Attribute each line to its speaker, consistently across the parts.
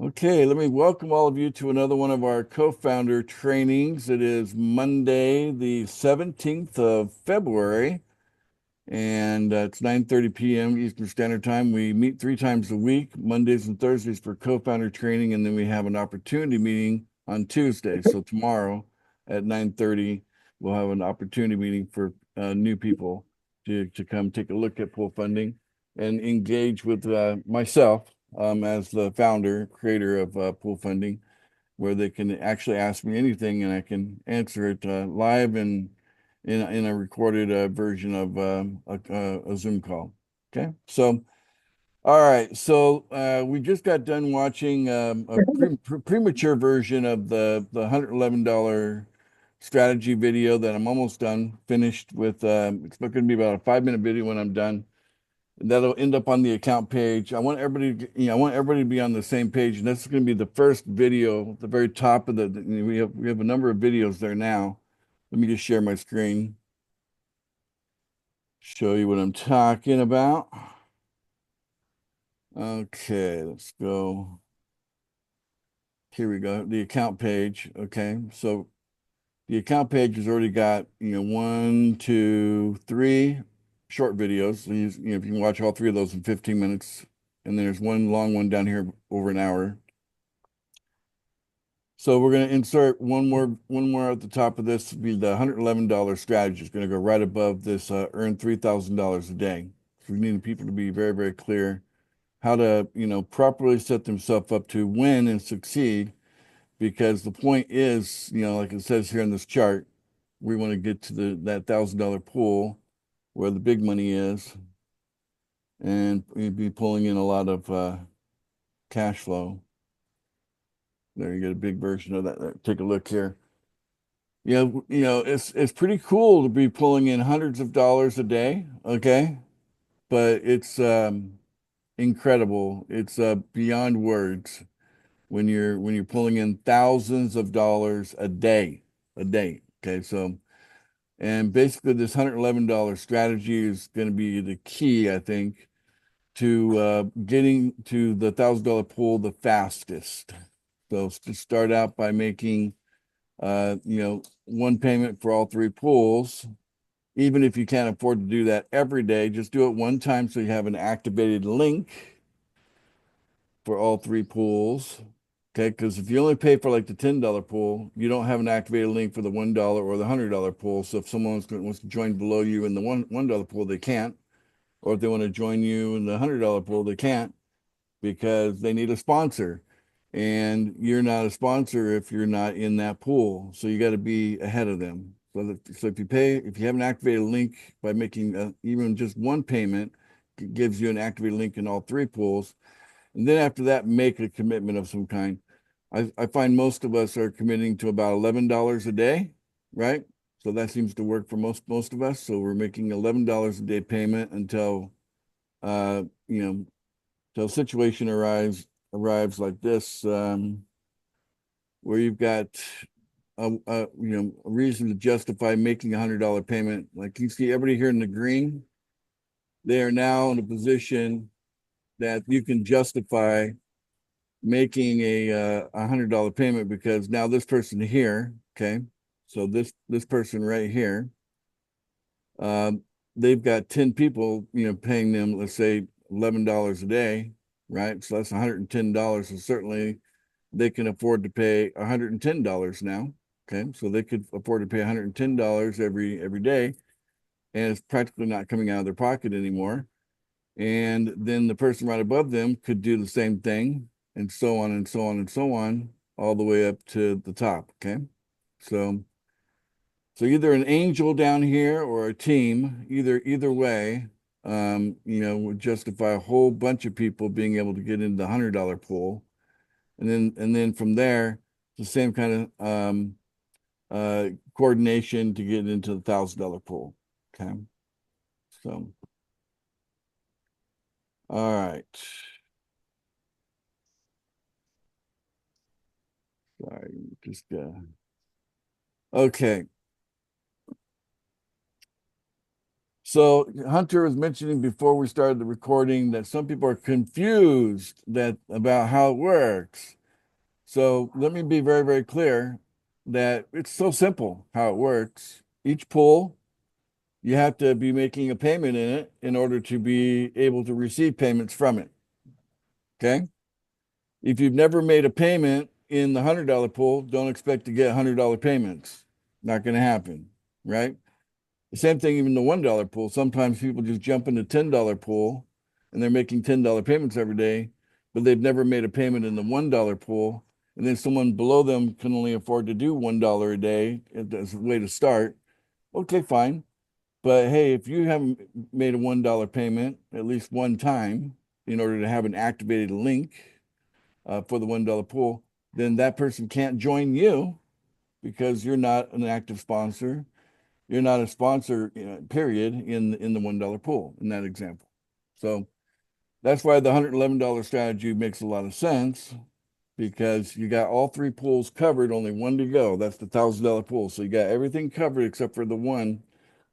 Speaker 1: Okay, let me welcome all of you to another one of our co-founder trainings. It is Monday, the 17th of February, and it's 9:30 p.m. Eastern Standard Time. We meet 3 times a week, Mondays and Thursdays for co-founder training, and then we have an opportunity meeting on Tuesday. So tomorrow at 9:30, we'll have an opportunity meeting for new people to come take a look at pool funding and engage with myself as the founder, creator of Pool Funding, where they can actually ask me anything and I can answer it live and in a recorded version of a Zoom call. Okay, so all right, so we just got done watching a premature version of the $111 strategy video that I'm almost done, finished with. It's going to be about a 5-minute video when I'm done. That'll end up on the account page. I want everybody, I want everybody to be on the same page, and this is going to be the first video at the very top of we have a number of videos there now. Let me just share my screen, show you what I'm talking about. Okay, let's go. Here we go. The account page. Okay, so the account page has already got, 1, 2, 3 short videos. So if you can watch all 3 of those in 15 minutes, and there's one long one down here over an hour. So we're going to insert one more at the top of this. Will be the $111 strategy. It's going to go right above this earn $3,000 a day. So we need people to be very, very clear how to, properly set themselves up to win and succeed. Because the point is, like it says here in this chart, we want to get to that $1,000 pool where the big money is, and we'd be pulling in a lot of cash flow. There you get a big version of that. Take a look here. It's pretty cool to be pulling in hundreds of dollars a day, okay? But it's incredible. It's beyond words when you're pulling in thousands of dollars a day, a day. Okay, so and basically this $111 strategy is going to be the key, I think, to getting to the $1,000 pool the fastest. So to start out by making one payment for all 3 pools. Even if you can't afford to do that every day, just do it one time so you have an activated link for all 3 pools. Okay, because if you only pay for like the $10 pool, you don't have an activated link for the $1 or the $100 pool. So if someone wants to join below you in the $1 pool, they can't. Or if they want to join you in the $100 pool, they can't because they need a sponsor. And you're not a sponsor if you're not in that pool. So you got to be ahead of them. So if you have an activated link by making even just one payment, it gives you an activated link in all 3 pools. And then after that, make a commitment of some kind. I find most of us are committing to about $11 a day, right? So that seems to work for most of us. So we're making $11 a day payment until a situation arrives like this, where you've got a reason to justify making $100 payment. Like you see everybody here in the green, they are now in a position that you can justify making a $100 payment because now this person here, okay, so this person right here, um, they've got 10 people, paying them, let's say $11 a day, right? So that's $110. So certainly they can afford to pay $110 now. Okay, so they could afford to pay $110 every day, and it's practically not coming out of their pocket anymore. And then the person right above them could do the same thing, and so on and so on and so on, all the way up to the top. Okay, so either an angel down here or a team, either way, would justify a whole bunch of people being able to get into the $100 pool, and then from there, the same kind of coordination to get into the $1,000 pool. Okay, so all right. Sorry, just okay. So Hunter was mentioning before we started the recording that some people are confused that about how it works. So let me be very, very clear that it's so simple how it works. Each pool, you have to be making a payment in it in order to be able to receive payments from it. Okay. If you've never made a payment in the $100 pool, don't expect to get $100 payments. Not going to happen. Right. The same thing, even the $1 pool. Sometimes people just jump in the $10 pool and they're making $10 payments every day, but they've never made a payment in the $1 pool. And then someone below them can only afford to do $1 a day as a way to start. Okay, fine. But hey, if you haven't made a $1 payment at least one time in order to have an activated link for the $1 pool, then that person can't join you because you're not an active sponsor. You're not a sponsor, period, in the $1 pool in that example. So that's why the $111 strategy makes a lot of sense because you got all three pools covered, only one to go. That's the $1,000 pool. So you got everything covered except for the one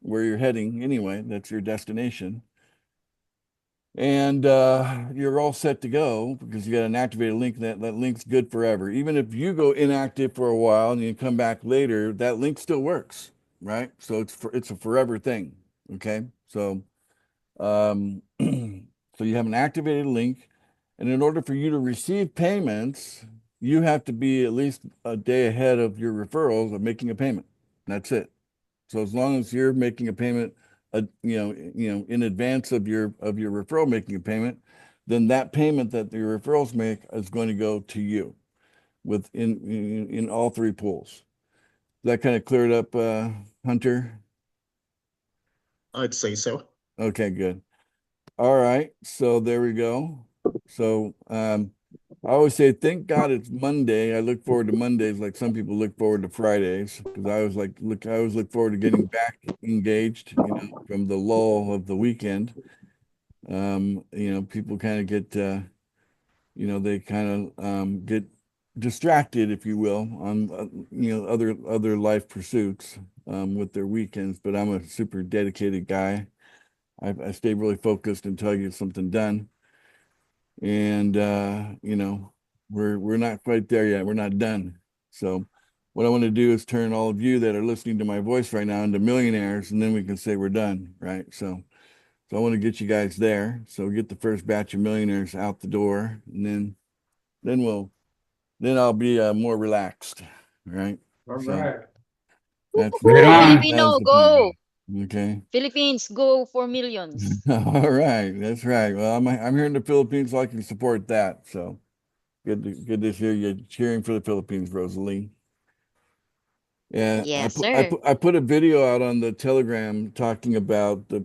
Speaker 1: where you're heading anyway. That's your destination. And you're all set to go because you got an activated link. That link's good forever. Even if you go inactive for a while and you come back later, that link still works, right? So it's a forever thing. Okay. So so you have an activated link, and in order for you to receive payments, you have to be at least a day ahead of your referrals of making a payment. That's it. So as long as you're making a payment, in advance of your referral making a payment, then that payment that your referrals make is going to go to you in all three pools. That kind of cleared up, Hunter?
Speaker 2: I'd say so.
Speaker 1: Okay, good. All right, so there we go. So I always say, thank God it's Monday. I look forward to Mondays like some people look forward to Fridays because I always look forward to getting back engaged, from the lull of the weekend. People kind of get, they kind of get distracted, if you will, on, other life pursuits with their weekends. But I'm a super dedicated guy. I stay really focused until I get something done. And we're not quite there yet. We're not done. So what I want to do is turn all of you that are listening to my voice right now into millionaires, and then we can say we're done, right? So I want to get you guys there. So get the first batch of millionaires out the door, and then we'll then I'll be more relaxed, right?
Speaker 2: All
Speaker 1: So
Speaker 2: right.
Speaker 1: that's
Speaker 3: Right
Speaker 1: that,
Speaker 3: on.
Speaker 1: that is
Speaker 4: Filipino,
Speaker 1: the plan.
Speaker 4: go!
Speaker 1: Okay.
Speaker 4: Philippines, go for millions.
Speaker 1: All right, that's right. Well, I'm here in the Philippines, so I can support that. So good to hear you cheering for the Philippines, Rosalie. And I
Speaker 4: Yes,
Speaker 1: put I
Speaker 4: sir.
Speaker 1: put I put a video out on the Telegram talking about the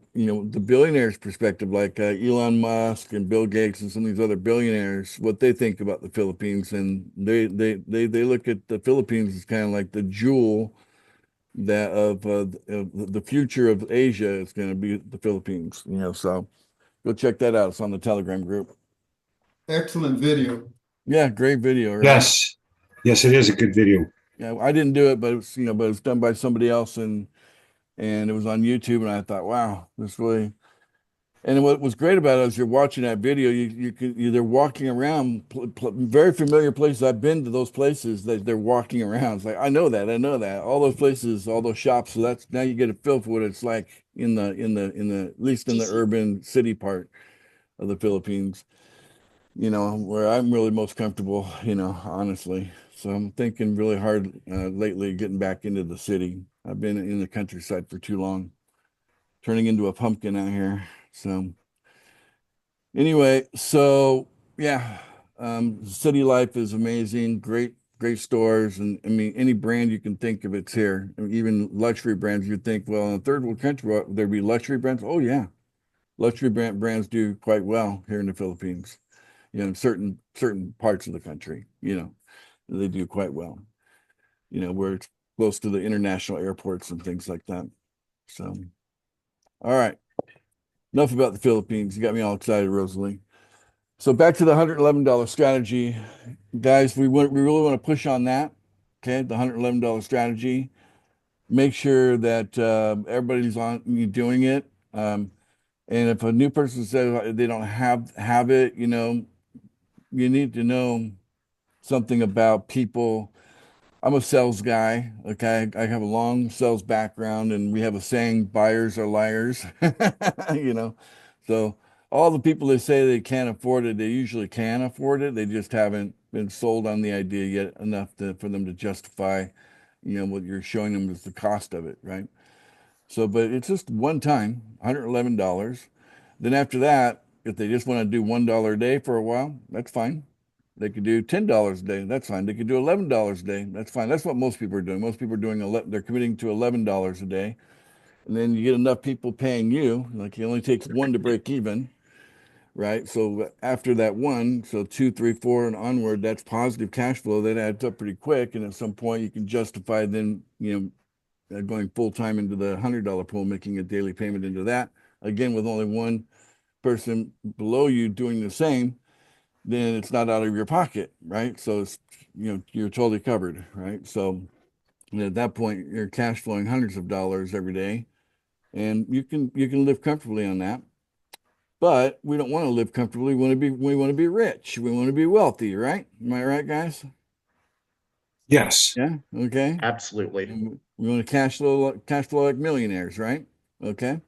Speaker 1: billionaires' perspective, like Elon Musk and Bill Gates and some of these other billionaires, what they think about the Philippines, and they look at the Philippines as kind of like the jewel that of the future of Asia is going to be the Philippines. So go check that out. It's on the Telegram group.
Speaker 2: Excellent video.
Speaker 1: Yeah, great video, right?
Speaker 3: Yes. Yes, it is a good video.
Speaker 1: Yeah, I didn't do it, but it's done by somebody else, and it was on YouTube, and I thought, wow, this really. And what was great about it is you're watching that video, they're walking around very familiar places. I've been to those places that they're walking around. It's like I know that all those places, all those shops. So that's now you get a feel for what it's like in the at least in the
Speaker 4: GC.
Speaker 1: urban city part of the Philippines. Where I'm really most comfortable. Honestly. So I'm thinking really hard lately getting back into the city. I've been in the countryside for too long, turning into a pumpkin out here. So anyway, so yeah, city life is amazing. Great stores, and I mean any brand you can think of, it's here. I mean, even luxury brands. You'd think, well, in a third world country, there'd be luxury brands. Oh yeah, luxury brands do quite well here in the Philippines. In certain parts of the country, they do quite well. Where it's close to the international airports and things like that. So, all right, enough about the Philippines. You got me all excited, Rosalie. So back to the $111 strategy, guys. We really want to push on that. Okay, the $111 strategy. Make sure that everybody's on doing it. And if a new person says they don't have it, you know, you need to know something about people. I'm a sales guy. Okay. I have a long sales background, and we have a saying, buyers are liars, you know. So all the people that say they can't afford it, they usually can afford it. They just haven't been sold on the idea yet enough for them to justify, you know, what you're showing them is the cost of it, right? So, but it's just one time, $111. Then after that, if they just want to do $1 a day for a while, that's fine. They could do $10 a day. That's fine. They could do $11 a day. That's fine. That's what most people are doing. Most people are doing they're committing to $11 a day. And then you get enough people paying you, like it only takes one to break even, right? So after that one, so two, three, four, and onward, that's positive cash flow. That adds up pretty quick. And at some point, you can justify then, you know, going full time into the $100 pool, making a daily payment into that. Again, with only one person below you doing the same, then it's not out of your pocket, right? So it's, you know, you're totally covered, right? So at that point, you're cash flowing hundreds of dollars every day, and you can live comfortably on that. But we don't want to live comfortably. We want to be rich. We want to be wealthy, right? Am I right, guys?
Speaker 3: Yes.
Speaker 1: Yeah. Okay.
Speaker 2: Absolutely.
Speaker 1: And we want to cash flow like millionaires, right? Okay.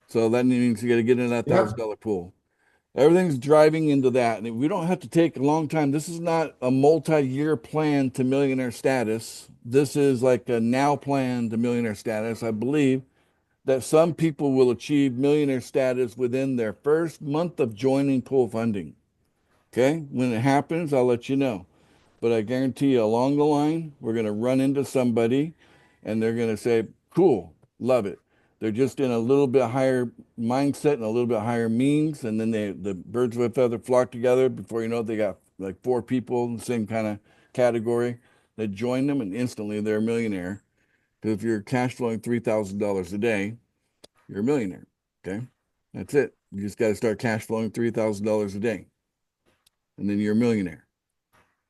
Speaker 1: So that means you got to get in that
Speaker 2: Yep.
Speaker 1: $1,000 pool. Everything's driving into that. And we don't have to take a long time. This is not a multi-year plan to millionaire status. This is like a now plan to millionaire status. I believe that some people will achieve millionaire status within their first month of joining pool funding. Okay. When it happens, I'll let you know. But I guarantee you along the line, we're going to run into somebody and they're going to say, cool, love it. They're just in a little bit higher mindset and a little bit higher means. And then the birds of a feather flock together. Before you know it, they got like four people in the same kind of category that join them, and instantly they're a millionaire. Because if you're cash flowing $3,000 a day, you're a millionaire. Okay. That's it. You just got to start cash flowing $3,000 a day, and then you're a millionaire.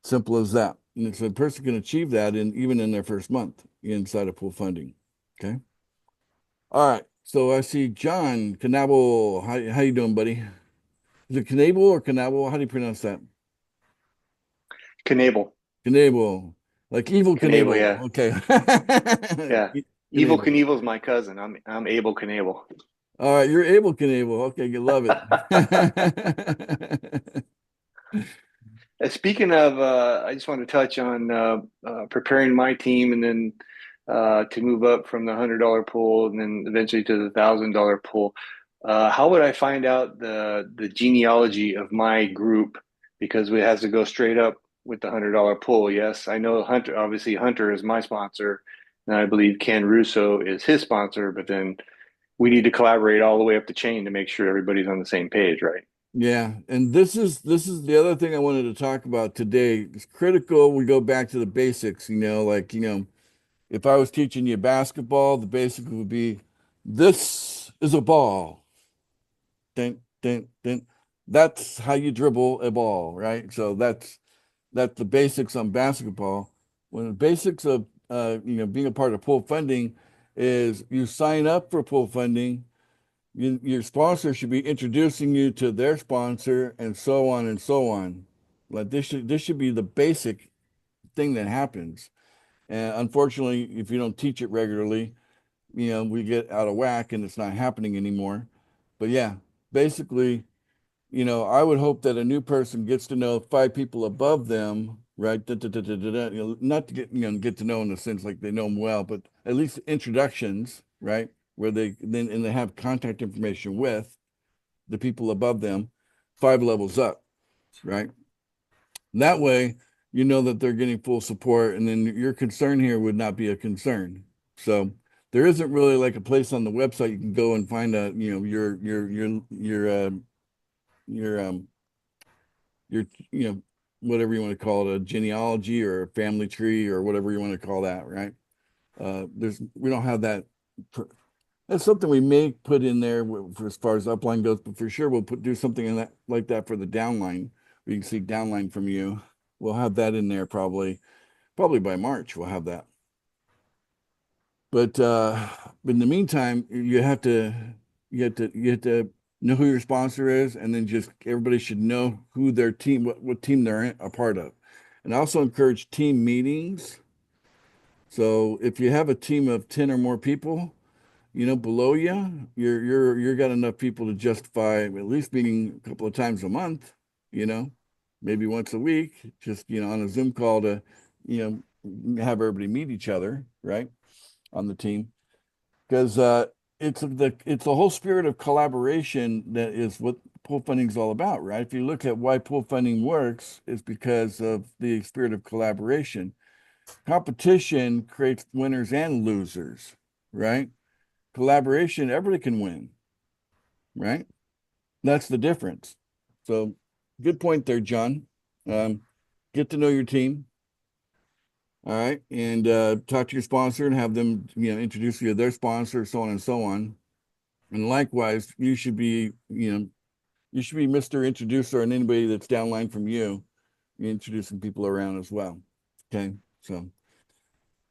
Speaker 1: Simple as that. And so a person can achieve that even in their first month inside of pool funding. Okay. All right. So I see John Knabel. How you doing, buddy? Is it Knabel or Knabel? How do you pronounce that?
Speaker 5: Knable.
Speaker 1: Knabel. Like evil
Speaker 5: Knable,
Speaker 1: Knabel.
Speaker 5: yeah.
Speaker 1: Okay.
Speaker 5: Yeah. Evil
Speaker 1: Knabel.
Speaker 5: Knievel's my cousin. I'm Abel Knable.
Speaker 1: All right. You're able Knabel. Okay. You love it.
Speaker 5: Speaking of, I just want to touch on preparing my team and then to move up from the $100 pool and then eventually to the $1,000 pool. How would I find out the genealogy of my group? Because it has to go straight up with the $100 pool. Yes, I know Hunter. Obviously, Hunter is my sponsor, and I believe Ken Russo is his sponsor. But then we need to collaborate all the way up the chain to make sure everybody's on the same page, right?
Speaker 1: Yeah, and this is the other thing I wanted to talk about today. It's critical we go back to the basics, you know, like, you know, if I was teaching you basketball, the basic would be this is a ball. Dun, dun, dun. That's how you dribble a ball, right? So that's the basics on basketball. When the basics of you know, being a part of pool funding is you sign up for pool funding, your sponsor should be introducing you to their sponsor, and so on and so on. Like this should be the basic thing that happens. And unfortunately, if you don't teach it regularly, you know, we get out of whack and it's not happening anymore. But yeah, basically, you know, I would hope that a new person gets to know five people above them, right? Da, da, da, da, da, da. You know, not to get, you know, get to know in the sense like they know them well, but at least introductions, right? Where they then and they have contact information with the people above them, five levels up, right? That way, you know that they're getting full support, and then your concern here would not be a concern. So there isn't really like a place on the website you can go and find a, you know, your your, you know, whatever you want to call it, a genealogy or a family tree or whatever you want to call that, right? We don't have that. That's something we may put in there for as far as upline goes, but for sure we'll do something in that like that for the downline. We can see downline from you. We'll have that in there probably by March. We'll have that. But in the meantime, you have to you have to know who your sponsor is, and then just everybody should know who their team, what team they're a part of. And I also encourage team meetings. So if you have a team of 10 or more people, below you, you're got enough people to justify at least meeting a couple of times a month, you know, maybe once a week, just on a Zoom call to, have everybody meet each other, right, on the team. Because it's the whole spirit of collaboration that is what pool funding is all about, right? If you look at why pool funding works, it's because of the spirit of collaboration. Competition creates winners and losers, right? Collaboration, everybody can win, right? That's the difference. So, good point there, John. Get to know your team, all right, and talk to your sponsor and have them, introduce you to their sponsor, so on and so on. And likewise, you should be Mr. Introducer and anybody that's downline from you, introducing people around as well. Okay, so,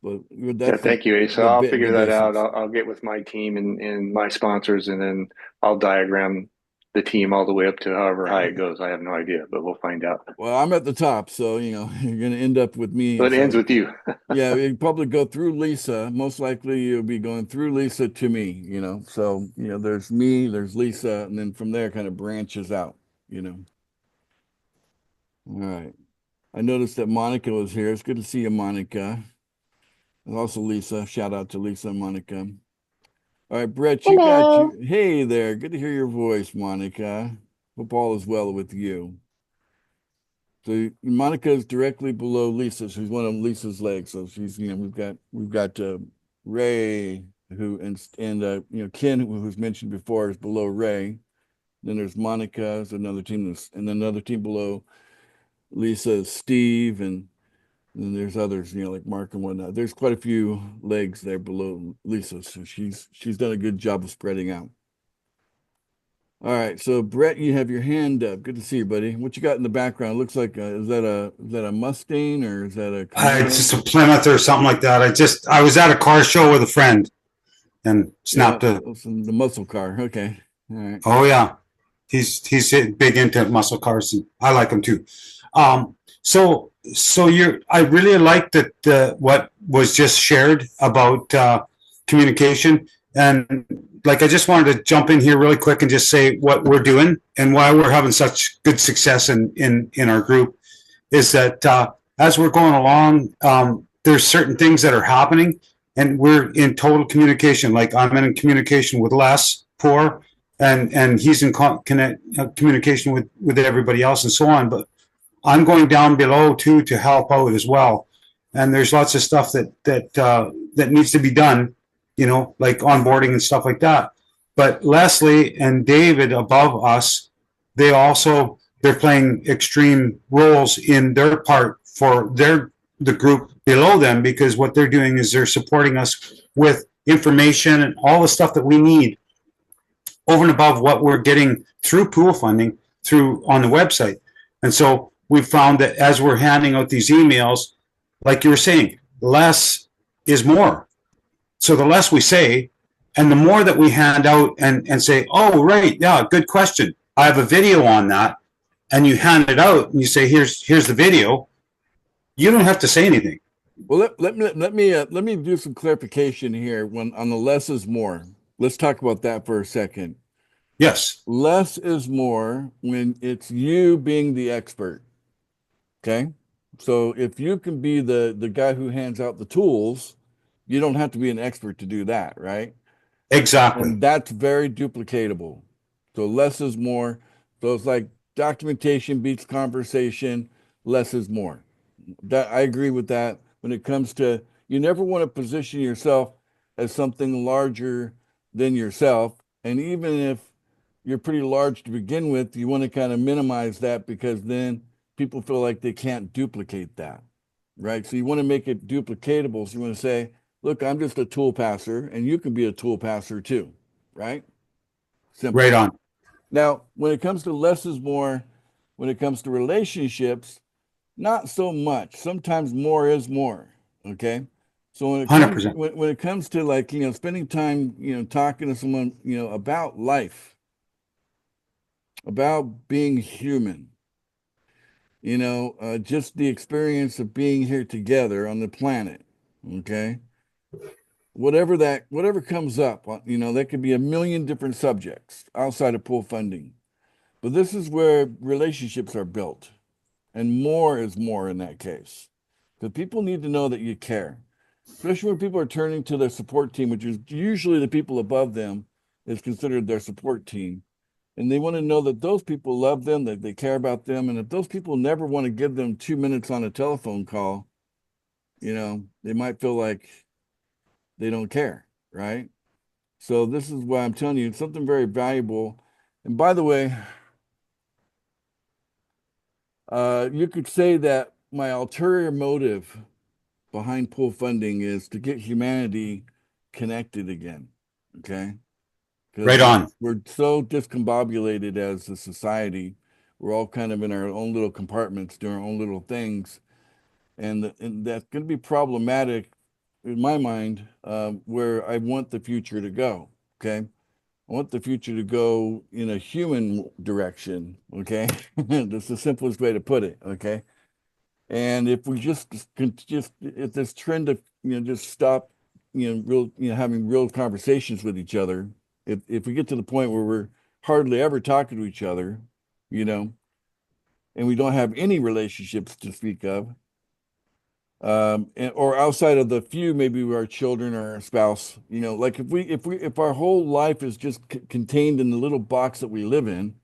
Speaker 1: but
Speaker 5: Yeah,
Speaker 1: that's
Speaker 5: thank you, Ace. So
Speaker 1: the
Speaker 5: I'll figure that out.
Speaker 1: basics.
Speaker 5: I'll get with my team and my sponsors, and then I'll diagram the team all the way up to however high it goes. I have no idea, but we'll find out.
Speaker 1: Well, I'm at the top, so you're going to end up with me.
Speaker 5: So it ends
Speaker 1: So
Speaker 5: with you.
Speaker 1: yeah, you'd probably go through Lisa. Most likely you'll be going through Lisa to me. So, there's me, there's Lisa, and then from there kind of branches out. All right. I noticed that Monica was here. It's good to see you, Monica. And also Lisa. Shout out to Lisa and Monica. All right, Brett, you got
Speaker 6: Hello.
Speaker 1: you. Hey there. Good to hear your voice, Monica. Hope all is well with you. So Monica is directly below Lisa. She's one of Lisa's legs. So she's, we've got Ray, who and Ken, who's mentioned before, is below Ray. Then there's Monica, is another team, and then another team below Lisa is Steve, and then there's others, like Mark and whatnot. There's quite a few legs there below Lisa, so she's done a good job of spreading out. All right, so Brett, you have your hand up. Good to see you, buddy. What you got in the background? Looks like is that a Mustang or is that a
Speaker 3: It's
Speaker 1: Camaro?
Speaker 3: just a Plymouth or something like that. I was at a car show with a friend and
Speaker 1: Yeah,
Speaker 3: snapped a.
Speaker 1: the muscle car. Okay, all right.
Speaker 3: Oh yeah, he's big into muscle cars, and I like him too. So I really like that what was just shared about communication, and like I just wanted to jump in here really quick and just say what we're doing and why we're having such good success in our group is that as we're going along, there's certain things that are happening, and we're in total communication. Like I'm in communication with Les Poor, and he's in communication with everybody else, and so on. But I'm going down below too to help out as well. And there's lots of stuff that needs to be done, like onboarding and stuff like that. But Leslie and David above us, they're playing extreme roles in their part for the group below them, because what they're doing is they're supporting us with information and all the stuff that we need over and above what we're getting through pool funding through on the website. And so we found that as we're handing out these emails, like you were saying, less is more. So the less we say, and the more that we hand out and say, oh, right, yeah, good question. I have a video on that. And you hand it out and you say, here's the video. You don't have to say anything.
Speaker 1: Well, let me do some clarification here. When on the less is more, let's talk about that for a second.
Speaker 3: Yes,
Speaker 1: Less is more when it's you being the expert. Okay. So if you can be the guy who hands out the tools, you don't have to be an expert to do that, right?
Speaker 3: exactly.
Speaker 1: And that's very duplicatable. So less is more. So it's like documentation beats conversation, less is more. That I agree with that. When it comes to, you never want to position yourself as something larger than yourself. And even if you're pretty large to begin with, you want to kind of minimize that, because then people feel like they can't duplicate that, right? So you want to make it duplicatable. So you want to say, look, I'm just a tool passer and you can be a tool passer too, right? Simple.
Speaker 3: Right on.
Speaker 1: Now, when it comes to less is more, when it comes to relationships, not so much. Sometimes more is more. Okay. So when it
Speaker 3: Hundred
Speaker 1: comes
Speaker 3: percent.
Speaker 1: when it comes to like, spending time, talking to someone, about life, about being human, just the experience of being here together on the planet, okay? Whatever comes up, that could be a million different subjects outside of pool funding. But this is where relationships are built, and more is more in that case. Because people need to know that you care, especially when people are turning to their support team, which is usually the people above them is considered their support team. And they want to know that those people love them, that they care about them. And if those people never want to give them 2 minutes on a telephone call, they might feel like they don't care, right? So this is why I'm telling you something very valuable. And by the way, you could say that my ulterior motive behind pool funding is to get humanity connected again. Okay. Because
Speaker 3: Right on.
Speaker 1: we're so discombobulated as a society. We're all kind of in our own little compartments doing our own little things. And that's going to be problematic in my mind, where I want the future to go. Okay. I want the future to go in a human direction. Okay. That's the simplest way to put it. Okay. And if we just if this trend of just stop real having real conversations with each other, if we get to the point where we're hardly ever talking to each other, you know, and we don't have any relationships to speak of, or outside of the few, maybe our children or our spouse, like if our whole life is just contained in the little box that we live in,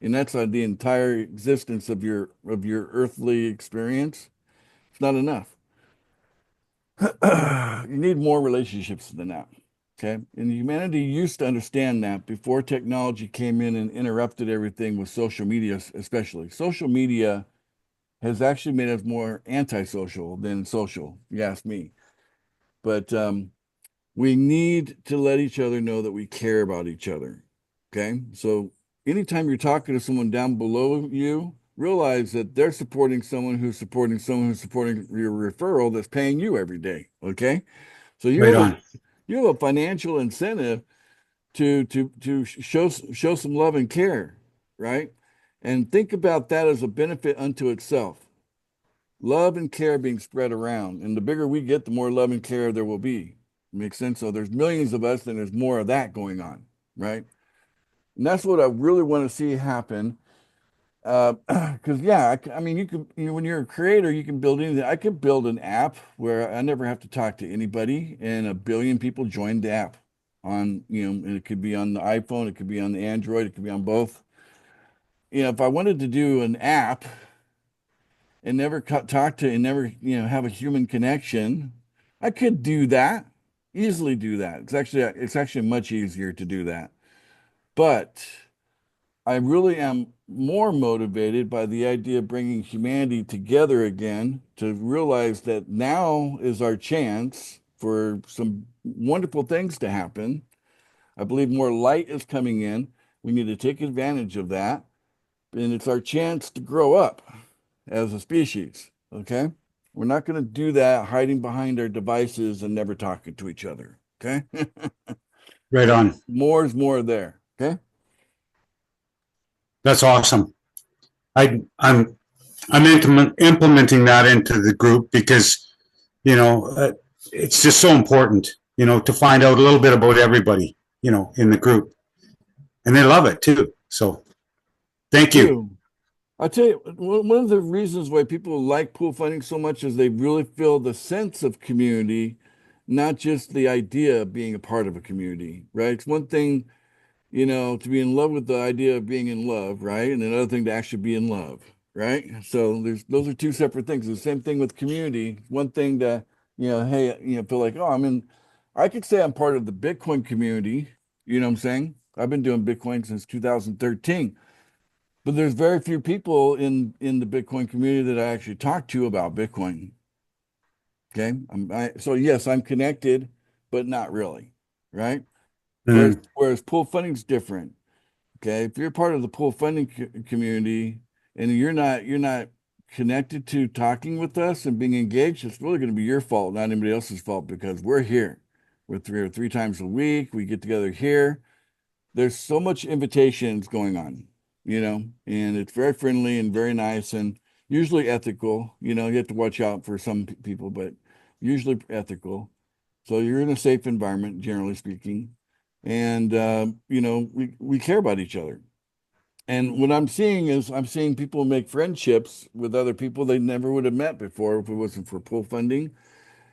Speaker 1: and that's the entire existence of your earthly experience, it's not enough. You need more relationships than that. Okay. And humanity used to understand that before technology came in and interrupted everything with social media, especially. Social media has actually made us more antisocial than social, if you ask me. But we need to let each other know that we care about each other. Okay. So anytime you're talking to someone down below you, realize that they're supporting someone who's supporting someone who's supporting your referral that's paying you every day. Okay. So
Speaker 3: Right on.
Speaker 1: you have a financial incentive to show some love and care, right? And think about that as a benefit unto itself. Love and care being spread around. And the bigger we get, the more love and care there will be. Makes sense? So there's millions of us, and there's more of that going on, right? And that's what I really want to see happen. Because yeah, I mean, you can, when you're a creator, you can build anything. I could build an app where I never have to talk to anybody, and a billion people join the app on, and it could be on the iPhone, it could be on the Android, it could be on both. If I wanted to do an app and never talk to and never, have a human connection, I could do that, easily do that. It's actually much easier to do that. But I really am more motivated by the idea of bringing humanity together again to realize that now is our chance for some wonderful things to happen. I believe more light is coming in. We need to take advantage of that. And it's our chance to grow up as a species. Okay. We're not going to do that hiding behind our devices and never talking to each other. Okay.
Speaker 3: Right
Speaker 1: So
Speaker 3: on.
Speaker 1: more is more there. Okay.
Speaker 3: That's awesome. I'm implementing that into the group because you know it's just so important, to find out a little bit about everybody, in the group, and they love it too. So thank you.
Speaker 1: Too. I'll tell you, one of the reasons why people like pool funding so much is they really feel the sense of community, not just the idea of being a part of a community, right? It's one thing, to be in love with the idea of being in love, right? And another thing to actually be in love, right? So those are two separate things. The same thing with community. One thing to, hey, feel like, oh, I could say I'm part of the Bitcoin community. You know what I'm saying? I've been doing Bitcoin since 2013. But there's very few people in the Bitcoin community that I actually talk to about Bitcoin. Okay. So yes, I'm connected, but not really. Right. Whereas
Speaker 3: Mm,
Speaker 1: whereas pool funding's different. Okay. If you're part of the pool funding community and you're not connected to talking with us and being engaged, it's really going to be your fault, not anybody else's fault, because we're here. We're three times a week. We get together here. There's so much invitations going on, and it's very friendly and very nice and usually ethical. You have to watch out for some people, but usually ethical. So you're in a safe environment, generally speaking. And, we care about each other. And what I'm seeing is I'm seeing people make friendships with other people they never would have met before if it wasn't for pool funding.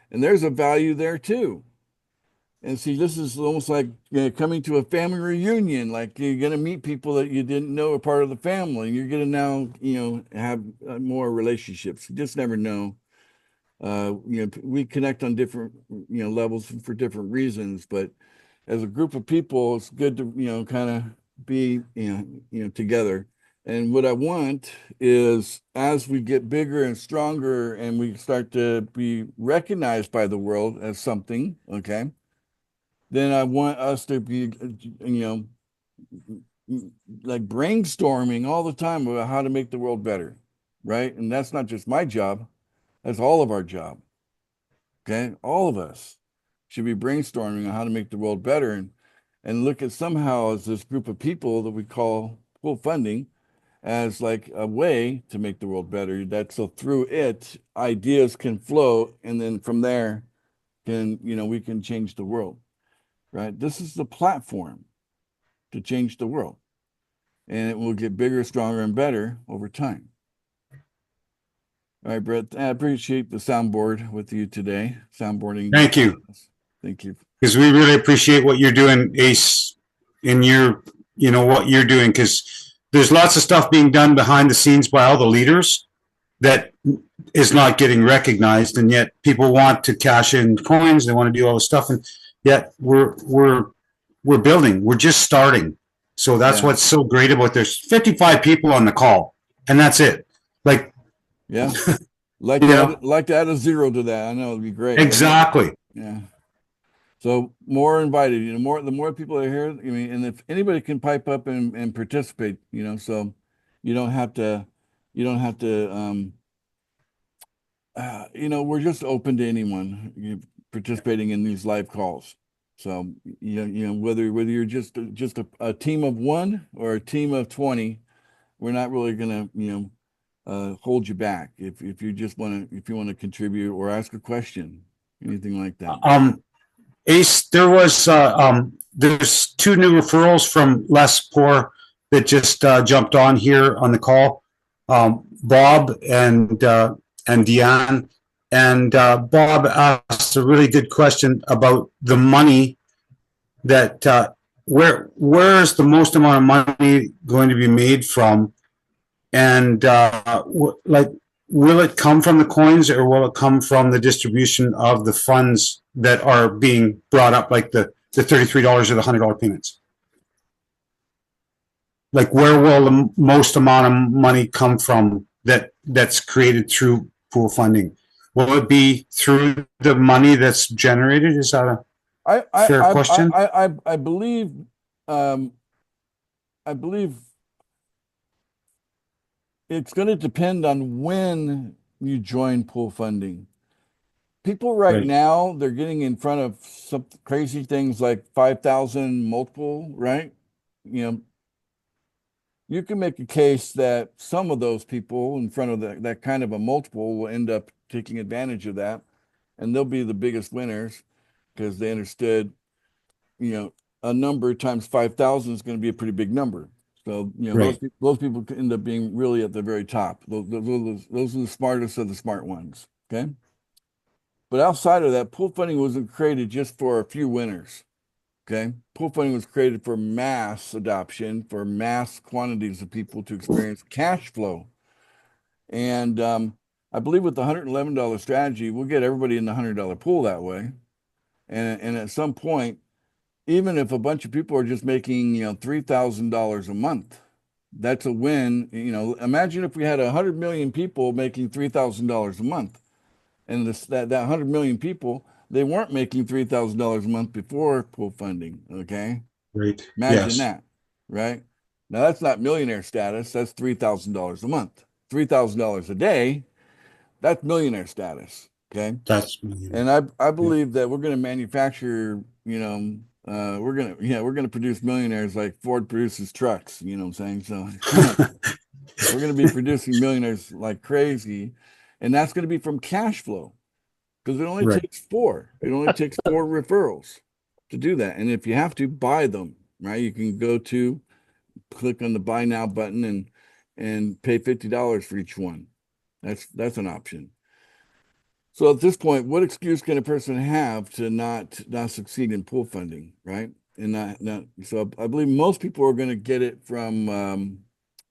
Speaker 1: And there's a value there too. And see, this is almost like coming to a family reunion. Like you're going to meet people that you didn't know are part of the family. You're going to now, have more relationships. You just never know. We connect on different, levels for different reasons. But as a group of people, it's good to, kind of be, together. And what I want is as we get bigger and stronger and we start to be recognized by the world as something, okay, then I want us to be, like brainstorming all the time about how to make the world better, right? And that's not just my job, that's all of our job. Okay, all of us should be brainstorming on how to make the world better and look at somehow as this group of people that we call full funding as like a way to make the world better. That so through it, ideas can flow, and then from there, we can change the world. Right? This is the platform to change the world, and it will get bigger, stronger, and better over time. All right, Brett, I appreciate the soundboard with you today. Soundboarding.
Speaker 3: Thank you.
Speaker 1: Thank you.
Speaker 3: Because we really appreciate what you're doing, Ace, in what you're doing, because there's lots of stuff being done behind the scenes by all the leaders that is not getting recognized, and yet people want to cash in coins, they want to do all this stuff, and yet we're building, we're just starting. So that's what's so great about there's 55 people on the call, and that's it. Like,
Speaker 1: yeah, like to add a zero to that. I know it'd be great.
Speaker 3: Exactly.
Speaker 1: Yeah. So more invited, the more people are here. I mean, and if anybody can pipe up and participate, so you don't have to, we're just open to anyone participating in these live calls. So, whether you're just a team of one or a team of 20, we're not really going to, hold you back if you just want to contribute or ask a question, anything like that.
Speaker 3: Ace, there's 2 new referrals from Les Poor that just jumped on here on the call. Bob and Deanne. And Bob asked a really good question about the money that where is the most amount of money going to be made from, and will it come from the coins or will it come from the distribution of the funds that are being brought up, like the $33 or the $100 payments? Like, where will the most amount of money come from that's created through pool funding? Will it be through the money that's generated? Is that a fair question?
Speaker 1: I believe it's going to depend on when you join pool funding. People right now, they're getting in front of some crazy things like 5,000 multiple, right? You can make a case that some of those people in front of that kind of a multiple will end up taking advantage of that, and they'll be the biggest winners because they understood, a number times 5,000 is going to be a pretty big number. So, those people end up being really at the very top. Those are the smartest of the smart ones. Okay. But outside of that, pool funding wasn't created just for a few winners. Okay. Pool funding was created for mass adoption, for mass quantities of people to experience cash flow. And I believe with the $111 strategy, we'll get everybody in the $100 pool that way. And at some point, even if a bunch of people are just making, $3,000 a month, that's a win. Imagine if we had 100 million people making $3,000 a month, and that 100 million people, they weren't making $3,000 a month before pool funding. Okay.
Speaker 3: Right.
Speaker 1: Imagine that. Right. Now that's not millionaire status. That's $3,000 a month. $3,000 a day, that's millionaire status. Okay.
Speaker 3: That's
Speaker 1: And I believe that we're going to manufacture, we're going to produce millionaires like Ford produces trucks, you know what I'm saying? So we're going to be producing millionaires like crazy. And that's going to be from cash flow because it only
Speaker 3: right.
Speaker 1: takes four. It only takes four referrals to do that. And if you have to buy them, right, you can click on the buy now button and pay $50 for each one. That's an option. So at this point, what excuse can a person have to not succeed in pool funding, right? And not so I believe most people are going to get it from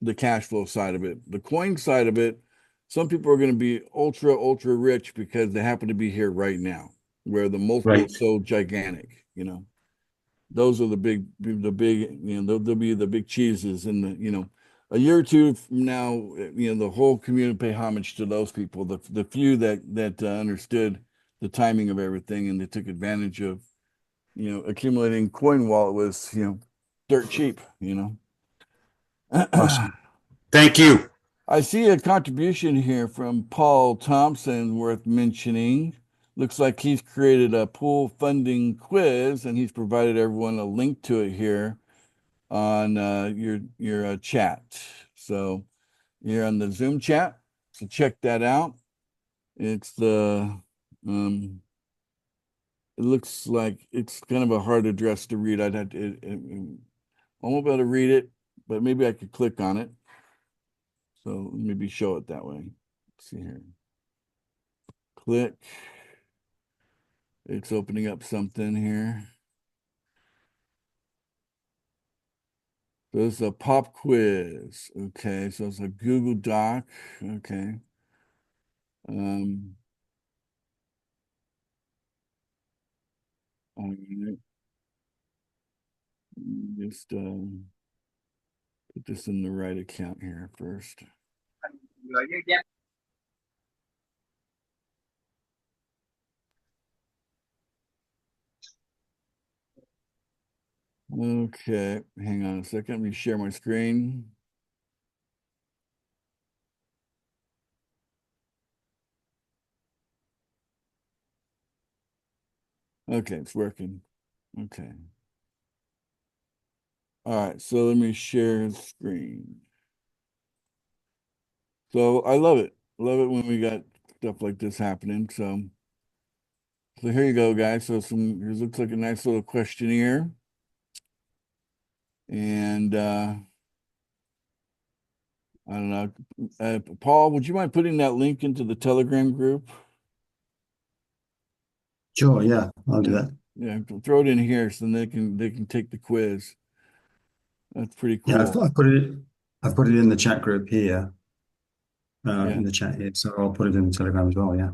Speaker 1: the cash flow side of it. The coin side of it, some people are going to be ultra rich because they happen to be here right now, where the multiple
Speaker 3: Right.
Speaker 1: is so gigantic, those are the big, they'll be the big cheeses in a year or two from now, the whole community pay homage to those people, the few that understood the timing of everything and they took advantage of, accumulating coin while it was, dirt cheap,
Speaker 3: Awesome. Thank you.
Speaker 1: I see a contribution here from Paul Thompson worth mentioning. Looks like he's created a pool funding quiz and he's provided everyone a link to it here on your chat. So you're on the Zoom chat. So check that out. It's it looks like it's kind of a hard address to read. I'd have to, I won't be able to read it, but maybe I could click on it. So maybe show it that way. Let's see here. Click. It's opening up something here. So it's a pop quiz. Okay, so it's a Google Doc. Okay. All right. Just put this in the right account here first. Okay, hang on a second. Let me share my screen. Okay, it's working. Okay. All right, so let me share screen. So I love it. Love it when we got stuff like this happening. So here you go, guys. So it looks like a nice little questionnaire. And I don't know. Paul, would you mind putting that link into the Telegram group?
Speaker 6: Sure, yeah, I'll do
Speaker 1: Yeah,
Speaker 6: that.
Speaker 1: yeah, throw it in here so they can take the quiz. That's pretty
Speaker 6: Yeah,
Speaker 1: cool.
Speaker 6: I've put it in the chat group here,
Speaker 1: Yeah,
Speaker 6: in the chat here, so I'll put it in the Telegram as well, yeah.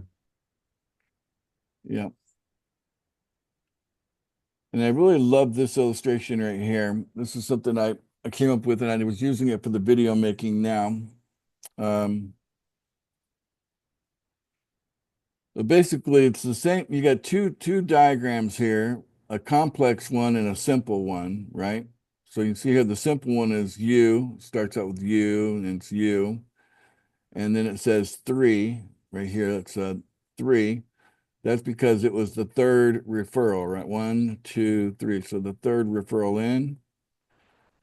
Speaker 1: yeah. And I really love this illustration right here. This is something I came up with and I was using it for the video making now. But basically it's the same. You got two diagrams here, a complex one and a simple one, right? So you can see here the simple one is U, starts out with U and it's U. And then it says 3 right here. It's a 3. That's because it was the third referral, right? 1, 2, 3. So the third referral in,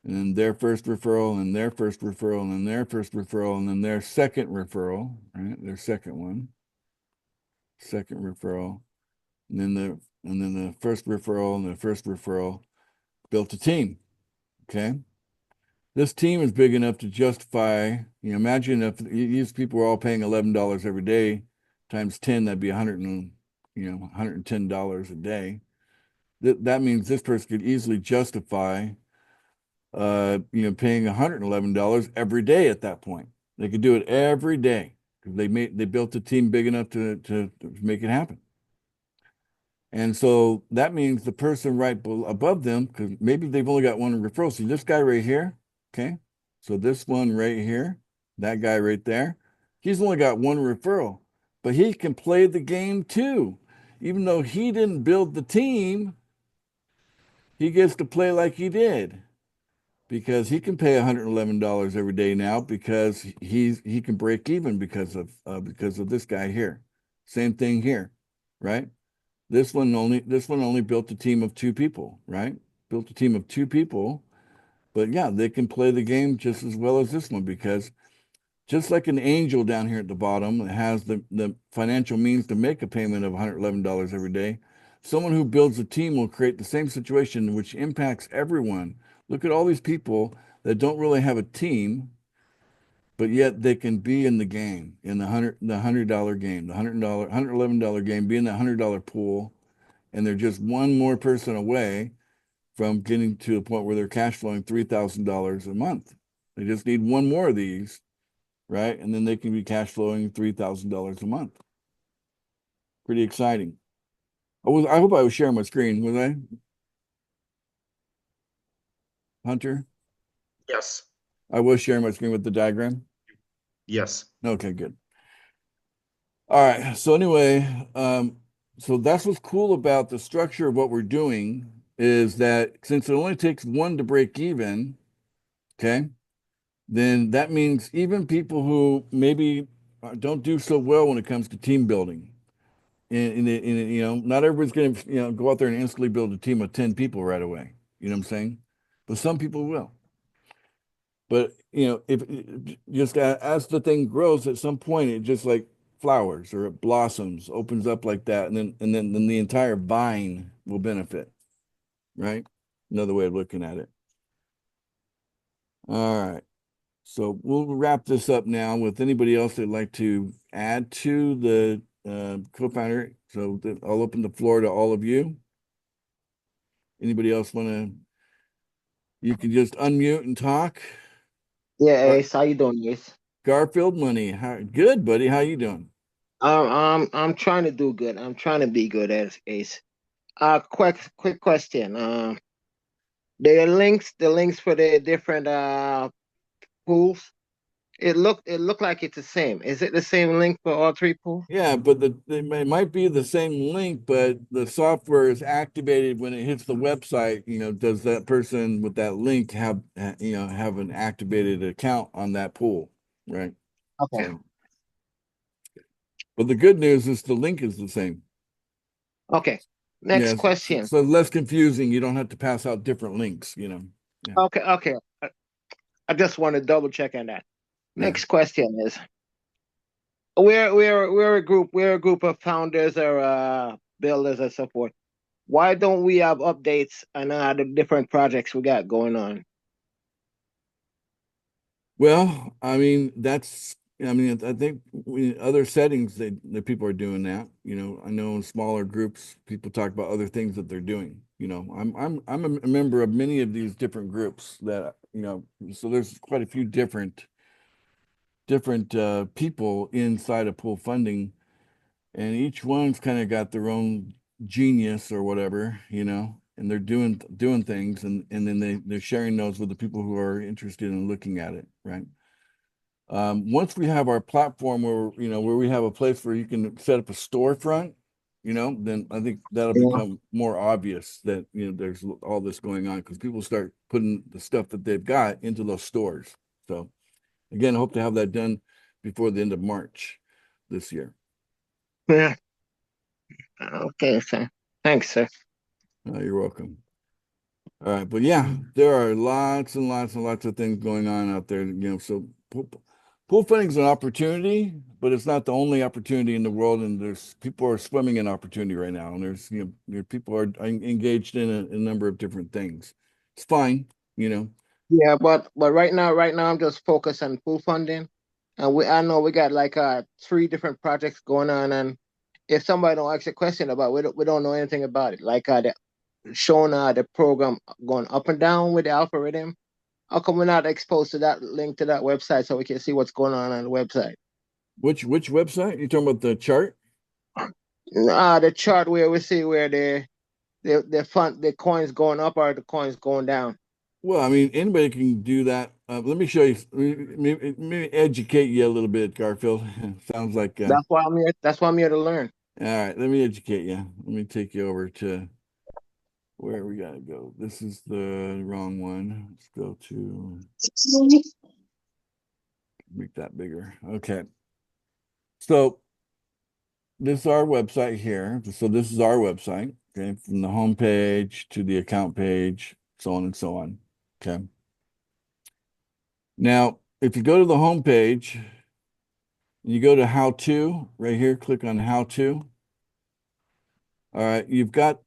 Speaker 1: and then their first referral, and their first referral, and then their first referral, and then their second referral, right? Their second one, second referral, and then the first referral and the first referral built a team. Okay. This team is big enough to justify, imagine if these people were all paying $11 every day times 10, that'd be $110 a day. That means this person could easily justify paying $111 every day at that point. They could do it every day because they built a team big enough to make it happen. And so that means the person right above them, because maybe they've only got one referral. See this guy right here, okay? So this one right here, that guy right there, he's only got one referral, but he can play the game too. Even though he didn't build the team, he gets to play like he did because he can pay $111 every day now because he can break even because of this guy here. Same thing here, right? This one only built a team of two people, right? Built a team of two people, but yeah, they can play the game just as well as this one because just like an angel down here at the bottom that has the financial means to make a payment of $111 every day, someone who builds a team will create the same situation which impacts everyone. Look at all these people that don't really have a team, but yet they can be in the game, in the $100 game, the $111 game, be in the $100 pool, and they're just one more person away from getting to the point where they're cash flowing $3,000 a month. They just need one more of these, right? And then they can be cash flowing $3,000 a month. Pretty exciting. I hope I was sharing my screen, was I? Hunter?
Speaker 2: Yes.
Speaker 1: I was sharing my screen with the diagram.
Speaker 2: Yes.
Speaker 1: Okay, good. All right. So anyway, so that's what's cool about the structure of what we're doing is that since it only takes one to break even, okay, then that means even people who maybe don't do so well when it comes to team building, not everybody's going to, go out there and instantly build a team of 10 people right away. You know what I'm saying? But some people will. But, if just as the thing grows, at some point, it just like flowers or it blossoms, opens up like that. And then the entire vine will benefit, right? Another way of looking at it. All right. So we'll wrap this up now with anybody else that'd like to add to the co-founder. So I'll open the floor to all of you. Anybody else want to? You can just unmute and talk.
Speaker 7: Yeah,
Speaker 1: Gar-
Speaker 7: Ace, how you doing, Ace?
Speaker 1: Garfield Money, good, buddy. How you doing?
Speaker 7: I'm trying to do good. I'm trying to be good as Ace. Quick question. The links for the different pools. It looked like it's the same. Is it the same link for all three pools?
Speaker 1: Yeah, but it might be the same link, but the software is activated when it hits the website. Does that person with that link have have an activated account on that pool, right?
Speaker 7: Okay.
Speaker 1: So, but the good news is the link is the same.
Speaker 7: Okay. Next
Speaker 1: Yes,
Speaker 7: question.
Speaker 1: so less confusing. You don't have to pass out different links. Yeah.
Speaker 7: Okay. I just want to double check on that.
Speaker 1: Yeah.
Speaker 7: Next question is we're a group of founders or builders and so forth. Why don't we have updates on the different projects we got going on?
Speaker 1: Well, I mean, I think other settings that people are doing that. I know in smaller groups, people talk about other things that they're doing. I'm a member of many of these different groups that, so there's quite a few different people inside of pool funding, and each one's kind of got their own genius or whatever, and they're doing things, and then they're sharing those with the people who are interested in looking at it, right? Once we have our platform where we have a place where you can set up a storefront, then I think that'll
Speaker 7: Yeah.
Speaker 1: become more obvious that, there's all this going on because people start putting the stuff that they've got into those stores. So again, I hope to have that done before the end of March this year.
Speaker 7: Yeah. Okay, sir. Thanks, sir.
Speaker 1: You're welcome. All right, but yeah, there are lots and lots and lots of things going on out there. So pool funding is an opportunity, but it's not the only opportunity in the world. And there's people are swimming in opportunity right now, and there's people are engaged in a number of different things. It's fine.
Speaker 7: Yeah, but right now I'm just focused on pool funding, and I know we got like three different projects going on, and if somebody don't ask a question about it, we don't know anything about it. Like showing the program going up and down with the algorithm. How come we're not exposed to that link to that website so we can see what's going on the website?
Speaker 1: Which website? You talking about the chart?
Speaker 7: The chart where we see where the coins going up or the coins going down.
Speaker 1: Well, I mean, anybody can do that. Let me show you. Maybe educate you a little bit, Garfield. Sounds like.
Speaker 7: That's why I'm here. That's why I'm here to learn.
Speaker 1: All right, let me educate you. Let me take you over to where we gotta go. This is the wrong one. Let's go to make that bigger. Okay. So this is our website here. So this is our website, okay, from the home page to the account page, so on and so on. Okay. Now, if you go to the home page, you go to how to right here, click on how to. All right, you've got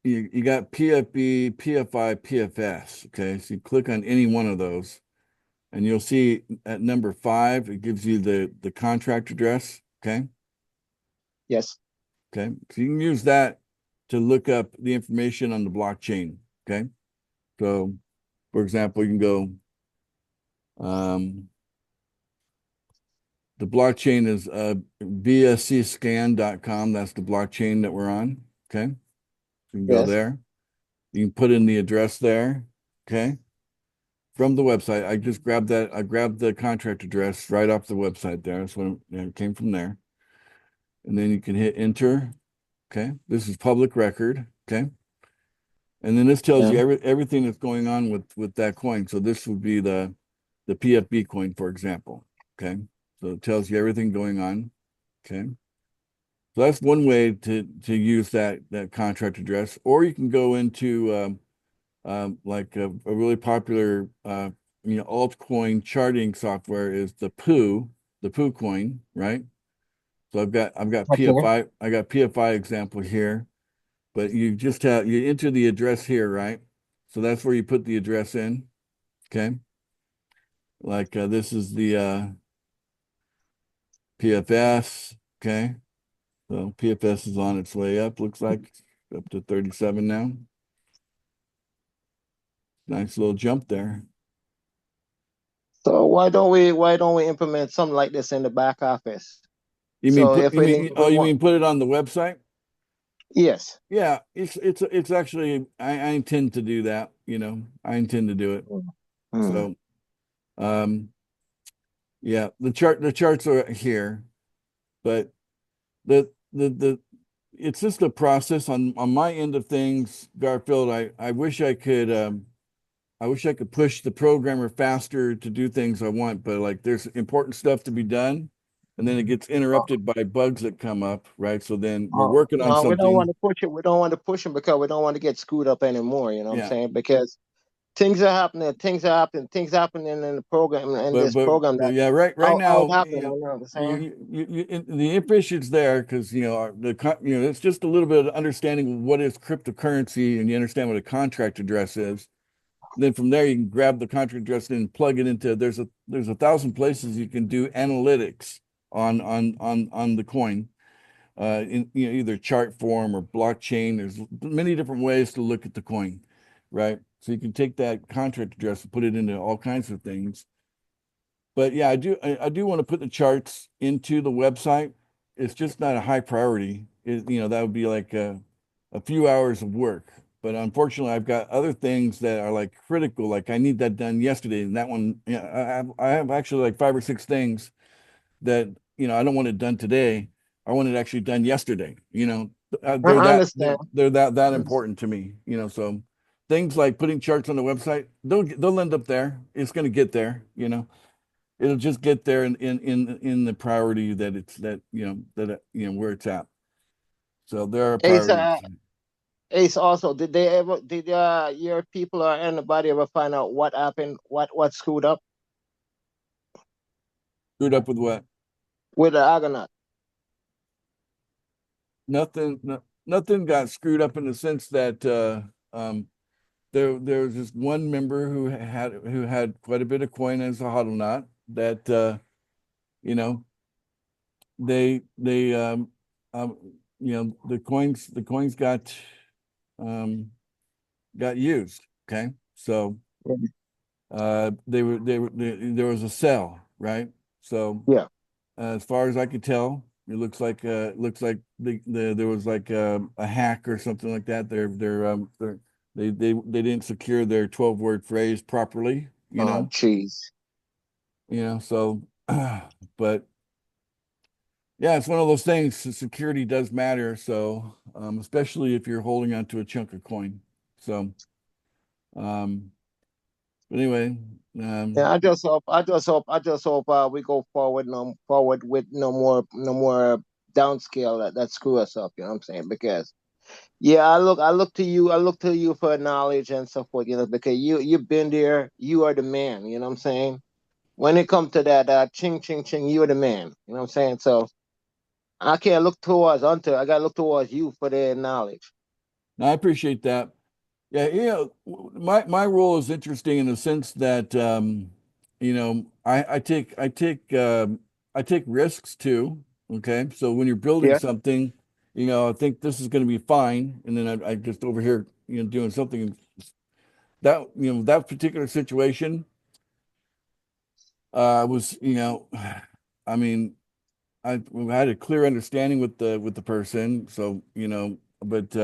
Speaker 1: you got PFB, PFI, PFS. Okay, so you click on any one of those, and you'll see at number 5, it gives you the contract address. Okay.
Speaker 7: Yes.
Speaker 1: Okay. So you can use that to look up the information on the blockchain. Okay. So for example, you can go the blockchain is bscscan.com. That's the blockchain that we're on. Okay. So you can go
Speaker 7: Yes.
Speaker 1: there. You can put in the address there. Okay. From the website. I just grabbed that. I grabbed the contract address right off the website there. That's what it came from there. And then you can hit enter. Okay. This is public record. Okay. And then this tells you everything that's going on with that coin. So this would be the PFB coin, for example. Okay. So it tells you everything going on. Okay. So that's one way to use that contract address, or you can go into like a really popular altcoin charting software is the Poo coin, right? So I've got
Speaker 7: Okay.
Speaker 1: PFI, I got PFI example here, but you just have you enter the address here, right? So that's where you put the address in. Okay. Like this is the PFS. Okay. So PFS is on its way up, looks like up to 37 now. Nice little jump there.
Speaker 7: So why don't we implement something like this in the back office?
Speaker 1: You mean
Speaker 7: So
Speaker 1: put
Speaker 7: if
Speaker 1: you
Speaker 7: we
Speaker 1: mean
Speaker 7: need, we
Speaker 1: oh you
Speaker 7: want,
Speaker 1: mean put it on the website?
Speaker 7: yes.
Speaker 1: Yeah, it's actually I intend to do that, I intend to do it.
Speaker 7: Hmm.
Speaker 1: So yeah, the charts are here, but the it's just a process on my end of things, Garfield. I wish I wish I could push the programmer faster to do things I want, but like there's important stuff to be done, and then it gets interrupted by bugs that come up, right? So then we're working on
Speaker 7: No, we don't want
Speaker 1: something.
Speaker 7: to push it. We don't want to push them because we don't want to get screwed up anymore. You know what I'm
Speaker 1: Yeah,
Speaker 7: saying? Because things happening in the program, in
Speaker 1: but
Speaker 7: this program
Speaker 1: but
Speaker 7: that
Speaker 1: yeah, right
Speaker 7: how it
Speaker 1: now,
Speaker 7: happened. You know what I'm saying?
Speaker 1: the imp there because it's just a little bit of understanding of what is cryptocurrency, and you understand what a contract address is. Then from there you can grab the contract address and plug it into there's a thousand places you can do analytics on the coin, in either chart form or blockchain. There's many different ways to look at the coin, right? So you can take that contract address and put it into all kinds of things. But yeah, I do want to put the charts into the website. It's just not a high priority. That would be like a few hours of work. But unfortunately, I've got other things that are like critical. Like I need that done yesterday, and that one, I have actually like 5 or 6 things that I don't want it done today. I want it actually done yesterday. They're
Speaker 7: I
Speaker 1: that
Speaker 7: understand.
Speaker 1: they're that important to me. So things like putting charts on the website, they'll end up there. It's going to get there. It'll just get there in the priority that it's where it's at. So there are
Speaker 7: Ace,
Speaker 1: priorities.
Speaker 7: Ace. Also, did your people or anybody ever find out what happened? What screwed up
Speaker 1: Screwed up with what?
Speaker 7: with the Argonaut?
Speaker 1: Nothing. Nothing got screwed up in the sense that there was this one member who had quite a bit of coin as a hodl knot that you know they um the coins got used. Okay, so there was a sell, right? So
Speaker 7: Yeah.
Speaker 1: as far as I could tell, it looks like there was like a hack or something like that. They didn't secure their 12-word phrase properly,
Speaker 7: Oh, jeez.
Speaker 1: so but Yeah, it's one of those things. Security does matter. So, especially if you're holding onto a chunk of coin. So, um, but anyway,
Speaker 7: Yeah, I just hope we go forward with no more downscale that screw us up. You know what I'm saying? Because yeah, I look to you for knowledge and so forth. Because you've been there, you are the man. You know what I'm saying? When it comes to that, ching ching ching, you're the man. You know what I'm saying? So I can't look towards until I gotta look towards you for the knowledge.
Speaker 1: I appreciate that. Yeah, my role is interesting in the sense that I take risks too. Okay, so when you're building
Speaker 7: Yeah.
Speaker 1: something, I think this is going to be fine, and then I just over here, doing something that that particular situation was I mean I had a clear understanding with the person, so but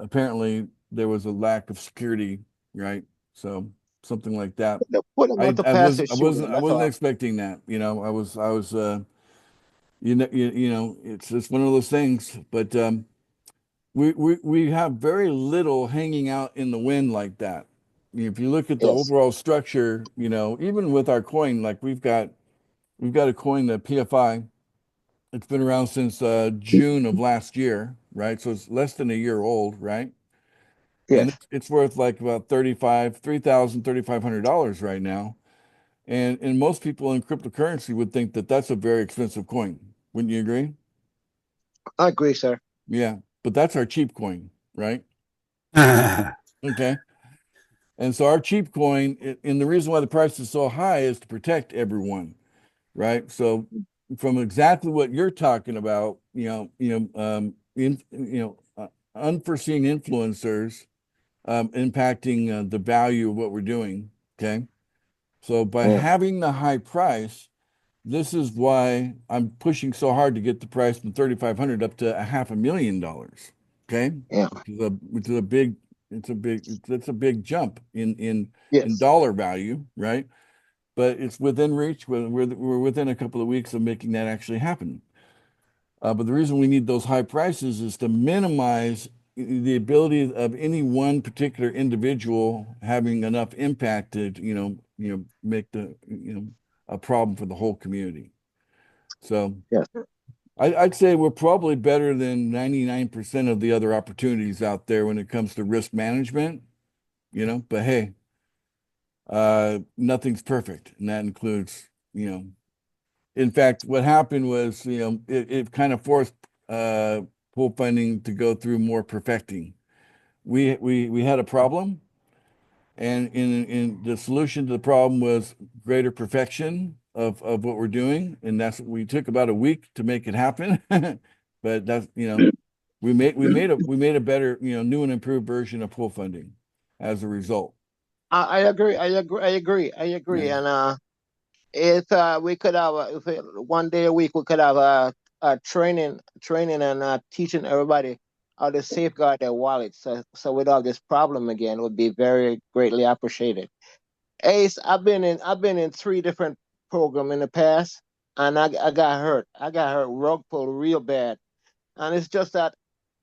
Speaker 1: apparently there was a lack of security, right? So something like that.
Speaker 7: Put them on to
Speaker 1: I
Speaker 7: pass
Speaker 1: was
Speaker 7: and shoot them.
Speaker 1: I
Speaker 7: That's
Speaker 1: wasn't
Speaker 7: all.
Speaker 1: expecting that. I was it's just one of those things. But we have very little hanging out in the wind like that. If you look at the
Speaker 7: Yes.
Speaker 1: overall structure, even with our coin, like we've got a coin, the PFI. It's been around since June of last year, right? So it's less than a year old, right? And
Speaker 7: Yes.
Speaker 1: it's worth like about 35, $3,000, $3,500 right now. And most people in cryptocurrency would think that that's a very expensive coin. Wouldn't you agree?
Speaker 7: I agree, sir.
Speaker 1: Yeah, but that's our cheap coin, right? Okay. And so our cheap coin, and the reason why the price is so high is to protect everyone, right? So from exactly what you're talking about, unforeseen influencers impacting the value of what we're doing. Okay. So by
Speaker 7: Yeah.
Speaker 1: having the high price, this is why I'm pushing so hard to get the price from 3,500 up to $500,000. Okay.
Speaker 7: Yeah.
Speaker 1: Which is a big, that's a big jump in
Speaker 7: Yes.
Speaker 1: dollar value, right? But it's within reach. We're within a couple of weeks of making that actually happen. But the reason we need those high prices is to minimize the ability of any one particular individual having enough impact to, make a problem for the whole community. So
Speaker 7: Yes.
Speaker 1: I'd say we're probably better than 99% of the other opportunities out there when it comes to risk management, but hey, nothing's perfect. And that includes, in fact, what happened was, it kind of forced uh, pool funding to go through more perfecting. We had a problem, and in the solution to the problem was greater perfection of what we're doing, and that's we took about a week to make it happen. But that's we made a better, new and improved version of pool funding as a result.
Speaker 7: I agree. I agree. I agree. I agree.
Speaker 1: Yeah.
Speaker 7: And if we could have one day a week, we could have a training and teaching everybody how to safeguard their wallets. So without this problem again, would be very greatly appreciated. Ace, I've been in three different programs in the past, and I got hurt. I got hurt rug pull real bad, and it's just that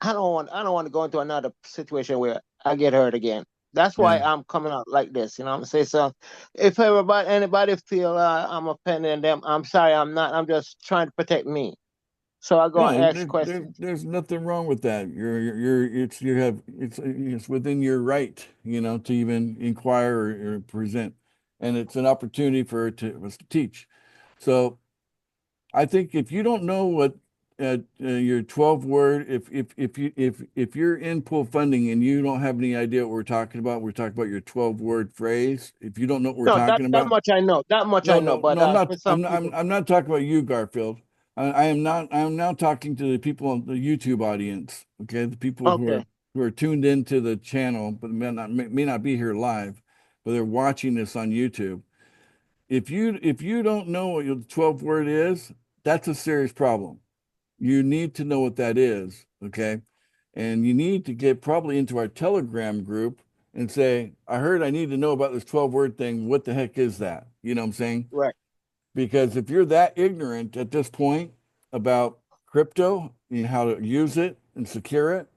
Speaker 7: I don't want to go into another situation where I get hurt again. That's why
Speaker 1: Yeah.
Speaker 7: I'm coming out like this. You know what I'm saying? So if anybody feel I'm offending them, I'm sorry. I'm not. I'm just trying to protect me. So I go
Speaker 1: No,
Speaker 7: ask questions.
Speaker 1: there's nothing wrong with that. It's within your right, to even inquire or present, and it's an opportunity for us to teach. So I think if you don't know what your 12 word, if you're in pool funding and you don't have any idea what we're talking about your 12 word phrase. If you don't know what we're
Speaker 7: No, that
Speaker 1: talking
Speaker 7: that
Speaker 1: about,
Speaker 7: much I know. That much I know. But
Speaker 1: no, I'm
Speaker 7: for
Speaker 1: not.
Speaker 7: some people,
Speaker 1: I'm not talking about you, Garfield. I am not. I am now talking to the people on the YouTube audience. Okay, the people
Speaker 7: okay,
Speaker 1: who are tuned into the channel, but may not be here live, but they're watching this on YouTube. If you don't know what your 12 word is, that's a serious problem. You need to know what that is. Okay, and you need to get probably into our Telegram group and say, I heard I need to know about this 12 word thing. What the heck is that? You know what I'm saying?
Speaker 7: right?
Speaker 1: Because if you're that ignorant at this point about crypto, how to use it and secure it,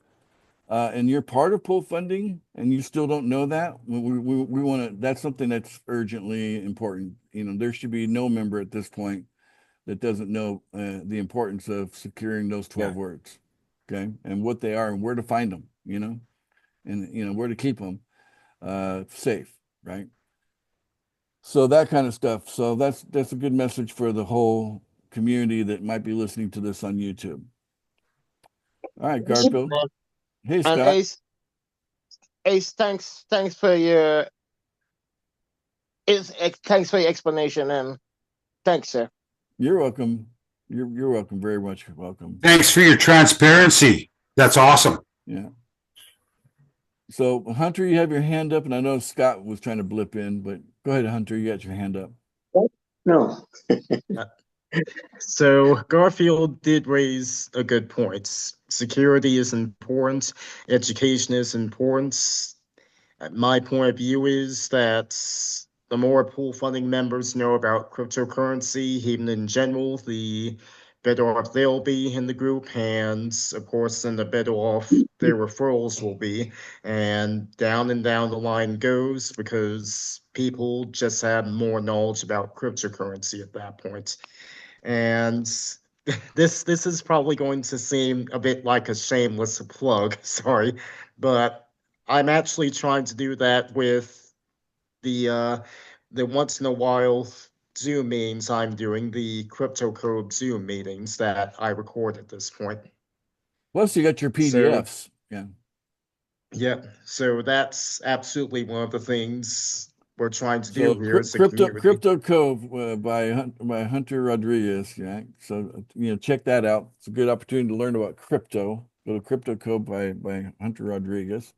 Speaker 1: and you're part of pool funding and you still don't know that, we want to, that's something that's urgently important. There should be no member at this point that doesn't know the importance of securing those 12 words, okay, and what they are and where to find them, and where to keep them safe, right? So that kind of stuff. So that's a good message for the whole community that might be listening to this on YouTube. All right, Garfield. Hey,
Speaker 7: And
Speaker 1: Scott.
Speaker 7: Ace, thanks for your thanks for your explanation, and thanks, sir.
Speaker 1: You're welcome. You're welcome. Very much welcome.
Speaker 3: Thanks for your transparency. That's awesome.
Speaker 1: Yeah. So Hunter, you have your hand up, and I know Scott was trying to blip in, but go ahead, Hunter. You got your hand up.
Speaker 7: No.
Speaker 2: So Garfield did raise a good point. Security is important. Education is important. My point of view is that the more pool funding members know about cryptocurrency, even in general, the better off they'll be in the group. And of course, then the better off their referrals will be. And down the line goes because people just have more knowledge about cryptocurrency at that point. And this is probably going to seem a bit like a shameless plug, sorry, but I'm actually trying to do that with the once in a while Zoom meetings I'm doing, the crypto code Zoom meetings that I record at this point.
Speaker 1: Plus, you got your PDFs.
Speaker 2: Yeah, so that's absolutely one of the things we're trying to
Speaker 1: So
Speaker 2: do here as a community.
Speaker 1: Crypto Cove by Hunter Rodriguez. Yeah. So check that out. It's a good opportunity to learn about crypto. Go to Crypto Cove by Hunter Rodriguez.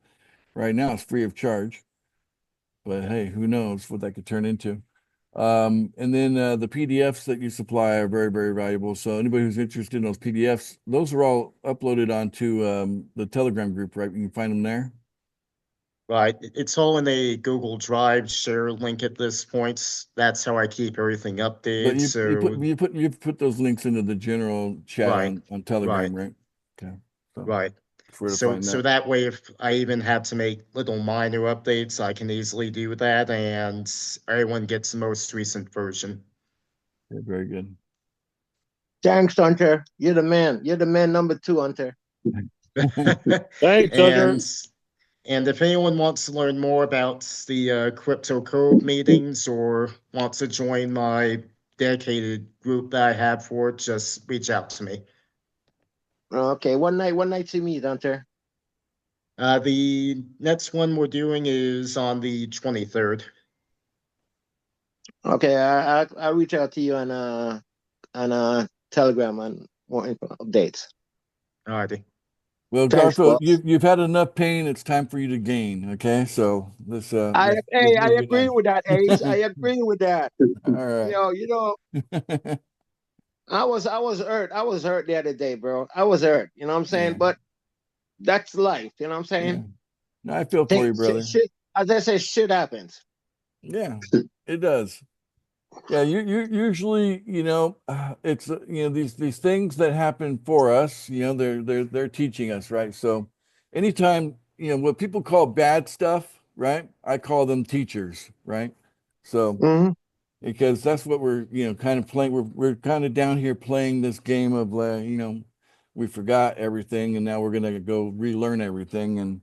Speaker 1: Right now it's free of charge, but hey, who knows what that could turn into. And then the PDFs that you supply are very, very valuable. So anybody who's interested in those PDFs, those are all uploaded onto the Telegram group, right? You can find them there.
Speaker 2: Right. It's all in a Google Drive share link at this point. That's how I keep everything updated.
Speaker 1: But you put those links into the general chat
Speaker 2: Right.
Speaker 1: on Telegram, right? Okay. So
Speaker 2: Right.
Speaker 1: that's where to find
Speaker 2: So
Speaker 1: that.
Speaker 2: that way, if I even had to make little minor updates, I can easily do that, and everyone gets the most recent version.
Speaker 1: Yeah, very good.
Speaker 7: Thanks, Hunter. You're the man. You're the man number 2, Hunter.
Speaker 8: Thanks, Hunter.
Speaker 2: And if anyone wants to learn more about the Crypto Code meetings or wants to join my dedicated group that I have for it, just reach out to me.
Speaker 7: Okay, one night to meet, Hunter.
Speaker 2: The next one we're doing is on the 23rd.
Speaker 7: Okay, I'll reach out to you on Telegram on more updates.
Speaker 2: Alrighty.
Speaker 1: Well,
Speaker 7: Thanks,
Speaker 1: Garfield,
Speaker 7: boss.
Speaker 1: you've had enough pain. It's time for you to gain. Okay, so this.
Speaker 7: I
Speaker 1: let's
Speaker 7: agree
Speaker 1: get
Speaker 7: with that, Ace. I agree with that.
Speaker 1: All right.
Speaker 7: I was hurt. I was hurt the other day, bro. I was hurt. You know what I'm saying?
Speaker 1: Yeah.
Speaker 7: But that's life. You know what I'm saying?
Speaker 1: Yeah. No, I feel for you, brother.
Speaker 7: Shit, as I say, shit happens.
Speaker 1: Yeah, it does. Yeah, you usually, it's these things that happen for us, they're teaching us, right? So anytime, what people call bad stuff, right? I call them teachers, right? So because that's what we're, kind of playing. We're kind of down here playing this game of, we forgot everything and now we're gonna go relearn everything,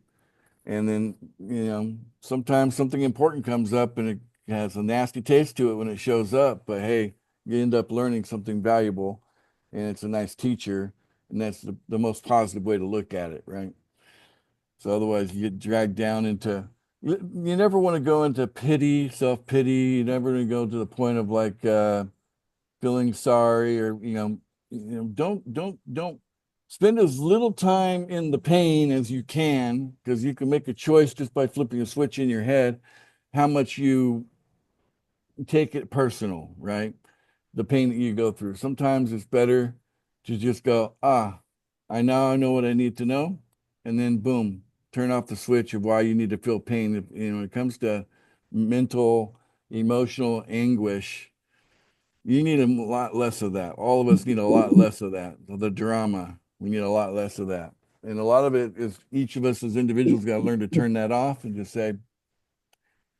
Speaker 1: and then, sometimes something important comes up and it has a nasty taste to it when it shows up, but hey, you end up learning something valuable and it's a nice teacher. And that's the most positive way to look at it, right? So otherwise you get dragged down into, you never want to go into pity, self-pity. You never want to go to the point of like feeling sorry, or, don't spend as little time in the pain as you can, because you can make a choice just by flipping a switch in your head how much you take it personal, right? The pain that you go through. Sometimes it's better to just go, I know what I need to know, and then boom, turn off the switch of why you need to feel pain. When it comes to mental, emotional anguish, You need a lot less of that. All of us need a lot less of that. The drama. We need a lot less of that. And a lot of it is each of us as individuals got to learn to turn that off and just say,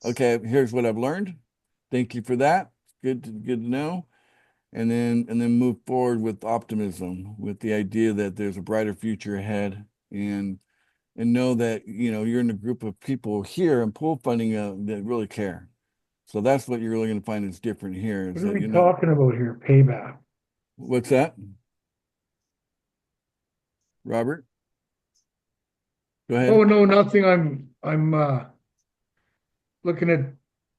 Speaker 1: okay, here's what I've learned. Thank you for that. Good to know. And then move forward with optimism, with the idea that there's a brighter future ahead, and know that you're in a group of people here in pool funding that really care. So that's what you're really going to find is different here. Is
Speaker 9: What are
Speaker 1: that
Speaker 9: we
Speaker 1: you're not.
Speaker 9: talking about here? Payback.
Speaker 1: What's that, Robert? Go ahead.
Speaker 9: Oh, no, nothing. I'm looking at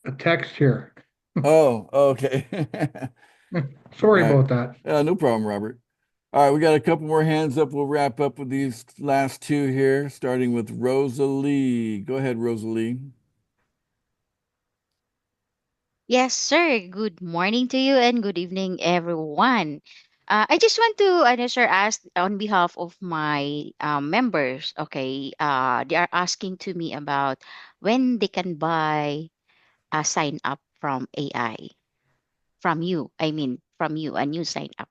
Speaker 9: a text here.
Speaker 1: Oh, okay.
Speaker 9: Sorry
Speaker 1: All right.
Speaker 9: about that.
Speaker 1: No problem, Robert. All right, we got a couple more hands up. We'll wrap up with these last two here, starting with Rosalie. Go ahead, Rosalie.
Speaker 4: Yes, sir. Good morning to you and good evening, everyone. I just want to, sir, ask on behalf of my members. Okay, they are asking to me about when they can buy a sign up from AI from you. I mean, from you, a new sign up.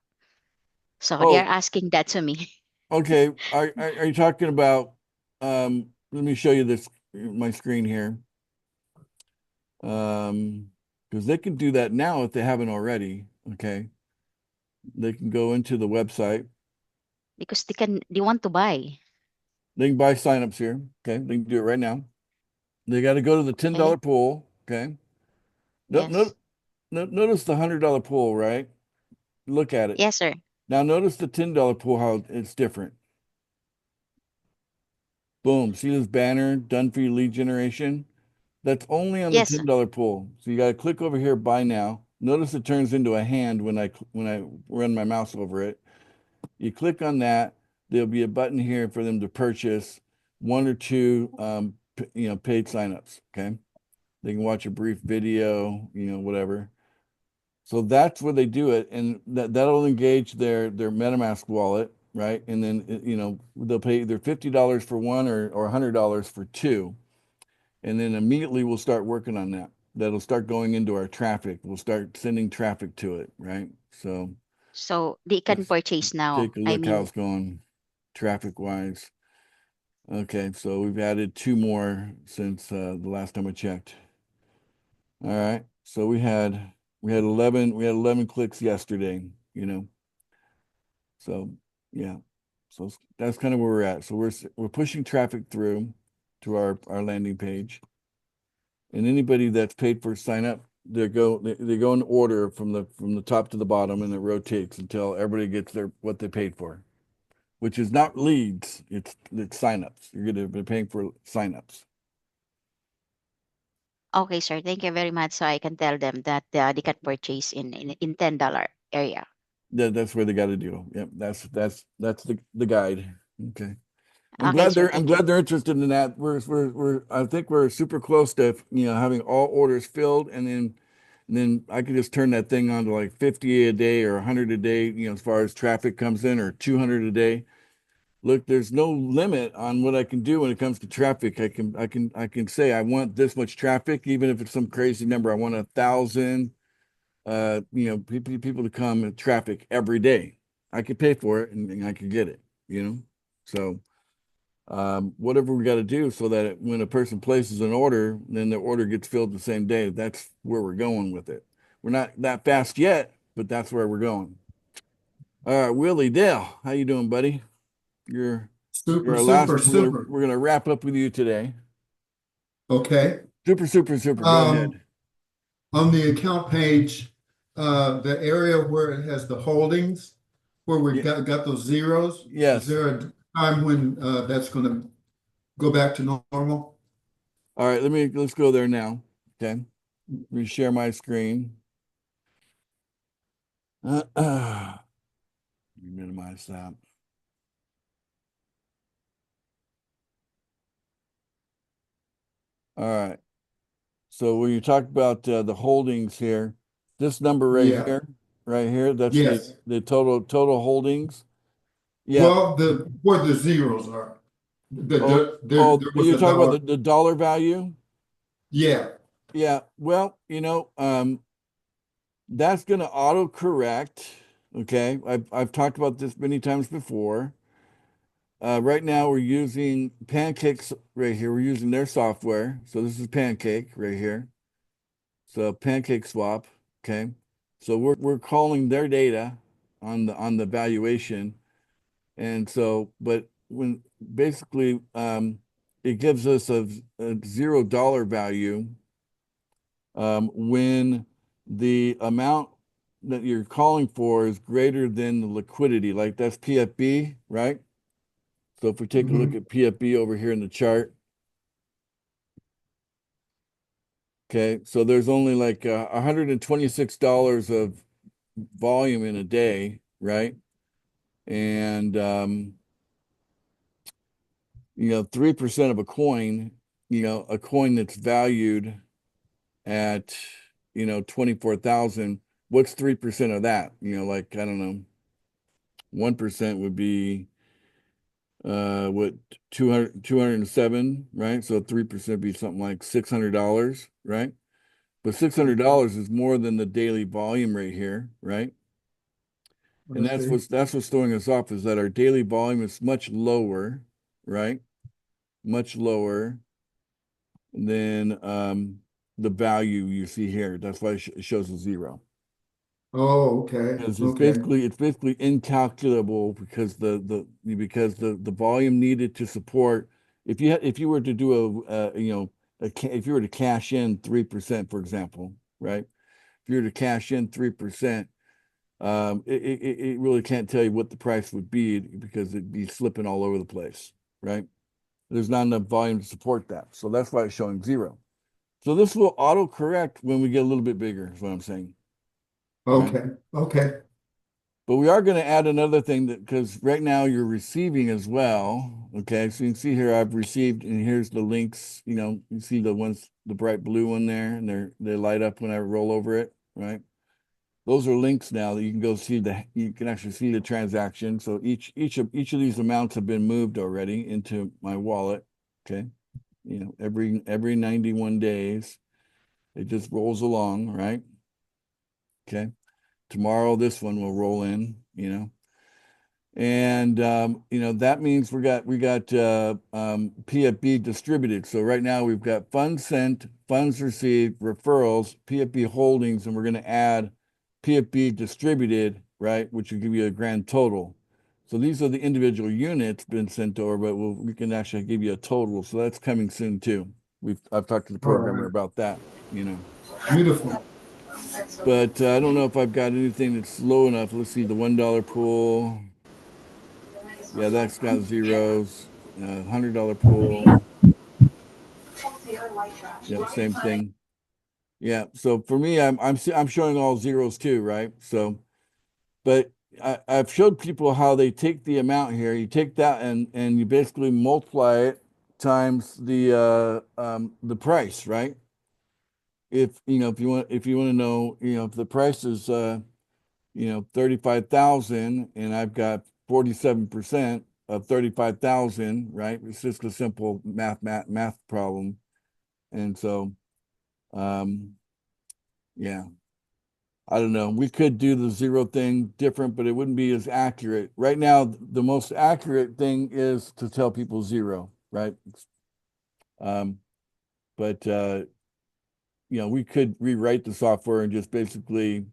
Speaker 4: So they are
Speaker 1: Oh,
Speaker 4: asking that to me.
Speaker 1: okay. Are you talking about? Let me show you my screen here. Because they can do that now if they haven't already. Okay, they can go into the website.
Speaker 4: Because they want to buy.
Speaker 1: They can buy signups here. Okay, they can do it right now. They got to go to the $10
Speaker 4: Okay.
Speaker 1: pool. Okay. No,
Speaker 4: Yes.
Speaker 1: notice the $100 pool, right? Look at it.
Speaker 4: Yes, sir.
Speaker 1: Now notice the $10 pool, how it's different. Boom. See this banner done for you lead generation? That's only on the
Speaker 4: Yes, sir.
Speaker 1: $10 pool. So you got to click over here, buy now. Notice it turns into a hand when I run my mouse over it. You click on that. There'll be a button here for them to purchase one or two paid signups. Okay. They can watch a brief video, whatever. So that's where they do it, and that'll engage their MetaMask wallet, right? And then they'll pay either $50 for one or $100 for two, and then immediately we'll start working on that. That'll start going into our traffic. We'll start sending traffic to it, right? So
Speaker 4: So they can
Speaker 1: let's
Speaker 4: purchase now.
Speaker 1: take a
Speaker 4: I
Speaker 1: look how
Speaker 4: mean,
Speaker 1: it's going traffic wise. Okay, so we've added two more since the last time I checked. All right, so we had 11 clicks yesterday. So yeah, so that's kind of where we're at. So we're pushing traffic through to our landing page, and anybody that's paid for sign up, they go in order from the top to the bottom, and it rotates until everybody gets what they paid for, which is not leads, it's signups. You're going to be paying for signups.
Speaker 4: okay, sir. Thank you very much. So I can tell them that they can purchase in $10 area.
Speaker 1: That's where they got to do. Yep, that's the guide. Okay. I'm
Speaker 4: Okay,
Speaker 1: glad
Speaker 4: sir.
Speaker 1: I'm
Speaker 4: Thank you.
Speaker 1: glad they're interested in that. I think we're super close to having all orders filled, and then I could just turn that thing on to like 50 a day or 100 a day, as far as traffic comes in, or 200 a day. Look, there's no limit on what I can do when it comes to traffic. I can say I want this much traffic, even if it's some crazy number. I want 1,000 people to come and traffic every day. I could pay for it, and I could get it. So whatever we got to do so that when a person places an order, then the order gets filled the same day. That's where we're going with it. We're not that fast yet, but that's where we're going. All right, Willie Dale, how you doing, buddy? You're
Speaker 10: Super,
Speaker 1: our last.
Speaker 10: super, super.
Speaker 1: We're gonna wrap up with you today.
Speaker 10: Okay.
Speaker 1: Super, super, super. Go
Speaker 10: Um,
Speaker 1: ahead.
Speaker 10: on the account page, the area where it has the holdings, where we
Speaker 1: Yeah,
Speaker 10: got those zeros, is
Speaker 1: yes.
Speaker 10: there a time when that's going to go back to normal?
Speaker 1: All right, let's go there now. Okay. Let me share my screen. Minimize that. All right. So when you talk about the holdings here, this number
Speaker 10: Yeah.
Speaker 1: right here, that's the
Speaker 10: Yes.
Speaker 1: the total holdings. Yeah.
Speaker 10: Well, the where the zeros are,
Speaker 1: Oh,
Speaker 10: there was
Speaker 1: you're
Speaker 10: a
Speaker 1: talking about
Speaker 10: dollar.
Speaker 1: the dollar value?
Speaker 10: Yeah.
Speaker 1: Yeah. Well, that's going to auto correct. Okay. I've talked about this many times before. Right now we're using Pancakes right here. We're using their software. So this is Pancake right here. So Pancake swap. Okay. So we're calling their data on the valuation. And so, but when basically it gives us a $0 value when the amount that you're calling for is greater than the liquidity, like that's PFB, right? So if we take a look at PFB over here in the chart, okay, so there's only like $126 of volume in a day, right? And 3% of a coin, a coin that's valued at 24,000, what's 3% of that? Like I don't know, 1% would be what 207, right? So 3% would be something like $600, right? But $600 is more than the daily volume right here, right? And that's what's throwing us off, is that our daily volume is much lower, right? Much lower than the value you see here. That's why it shows a zero.
Speaker 10: Oh, okay.
Speaker 1: Because
Speaker 10: Okay.
Speaker 1: it's basically incalculable, because the volume needed to support, if you were to do if you were to cash in 3%, for example, right? If you were to cash in 3%, it really can't tell you what the price would be, because it'd be slipping all over the place, right? There's not enough volume to support that. So that's why it's showing zero. So this will auto correct when we get a little bit bigger, is what I'm saying. Right?
Speaker 10: Okay. Okay.
Speaker 1: But we are going to add another thing, that because right now you're receiving as well. Okay, so you can see here I've received, and here's the links. You see the ones, the bright blue one there, and they light up when I roll over it, right? Those are links now that you can go see you can actually see the transaction. So each of these amounts have been moved already into my wallet. Okay. Every 91 days, it just rolls along, right? Okay. Tomorrow this one will roll in. And that means we got PFB distributed. So right now we've got funds sent, funds received, referrals, PFB holdings, and we're going to add PFB distributed, right, which will give you a grand total. So these are the individual units been sent over, but we can actually give you a total. So that's coming soon too. I've talked to the
Speaker 10: All
Speaker 1: programmer
Speaker 10: right.
Speaker 1: about that.
Speaker 10: Beautiful.
Speaker 1: But I don't know if I've got anything that's low enough. Let's see, the $1 pool. Yeah, that's got zeros. $100 pool. Yep, same thing. Yeah. So for me, I'm showing all zeros too, right? So, but I've showed people how they take the amount here. You take that and you basically multiply it times the price, right? If you want to know, if the price is 35,000, and I've got 47% of 35,000, right? It's just a simple math problem. And so, yeah, I don't know. We could do the zero thing different, but it wouldn't be as accurate. Right now, the most accurate thing is to tell people zero, right? Um, but we could rewrite the software and just basically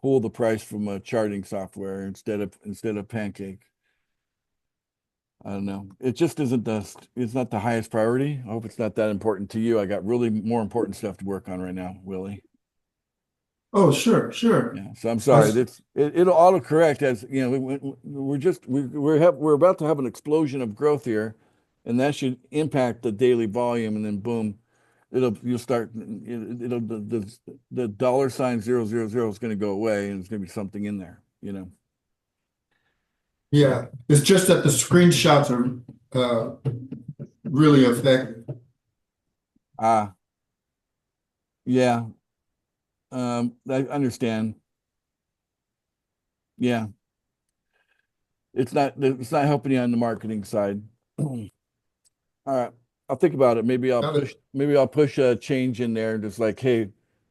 Speaker 1: pull the price from a charting software instead of Pancake. I don't know. It just it's not the highest priority. I hope it's not that important to you. I got really more important stuff to work on right now, Willie.
Speaker 10: Oh, sure, sure.
Speaker 1: Yeah. So I'm sorry. It'll autocorrect as we're about to have an explosion of growth here, and that should impact the daily volume, and then boom, you'll start the dollar sign 000 is going to go away, and there's going to be something in there.
Speaker 10: Yeah. It's just that the screenshots are really effective.
Speaker 1: Yeah. I understand. Yeah. It's not helping you on the marketing side. All right. I'll think about it. Maybe I'll push a change in there, just like, hey,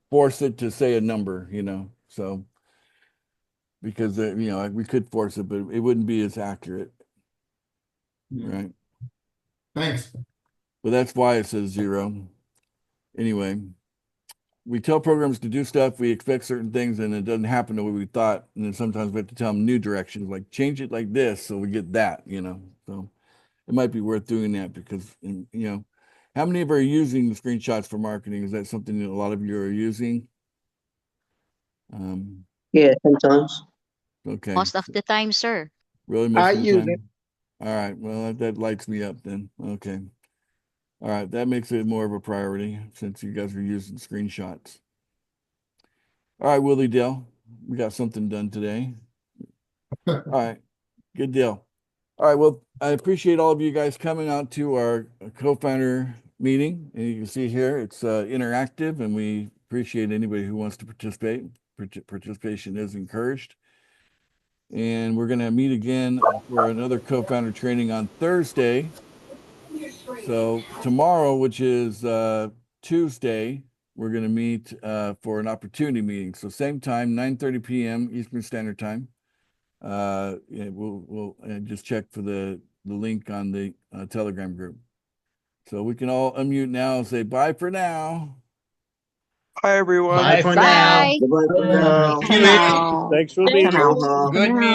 Speaker 1: force it to say a number. So because we could force it, but it wouldn't be as accurate, right?
Speaker 10: Thanks.
Speaker 1: But that's why it says 0. Anyway, we tell programs to do stuff, we expect certain things, and it doesn't happen the way we thought. And then sometimes we have to tell them new directions, like change it like this, so we get that. So it might be worth doing that because how many of you are using the screenshots for marketing? Is that something that a lot of you are using?
Speaker 11: Yeah, sometimes.
Speaker 1: Okay.
Speaker 4: Most of the time, sir.
Speaker 1: Really, most
Speaker 7: I
Speaker 1: of the
Speaker 7: use
Speaker 1: time?
Speaker 7: it.
Speaker 1: All right. Well, that lights me up then. Okay. All right. That makes it more of a priority since you guys are using screenshots. All right, Willie Dale, we got something done today. All right. Good deal. All right. Well, I appreciate all of you guys coming out to our co-founder meeting. And you can see here it's interactive, and we appreciate anybody who wants to participate. Participation is encouraged. And we're going to meet again for another co-founder training on Thursday. So tomorrow, which is Tuesday, we're going to meet for an opportunity meeting. So same time, 9:30 p.m. Eastern Standard Time. Yeah, we'll just check for the link on the Telegram group. So we can all unmute now and say bye for now.
Speaker 8: Hi, everyone.
Speaker 2: Bye for now.
Speaker 4: Bye.
Speaker 11: Goodbye for
Speaker 2: Bye
Speaker 11: now.
Speaker 2: for now.
Speaker 8: Thanks for the meeting.
Speaker 11: Uh-huh.
Speaker 2: Good meeting.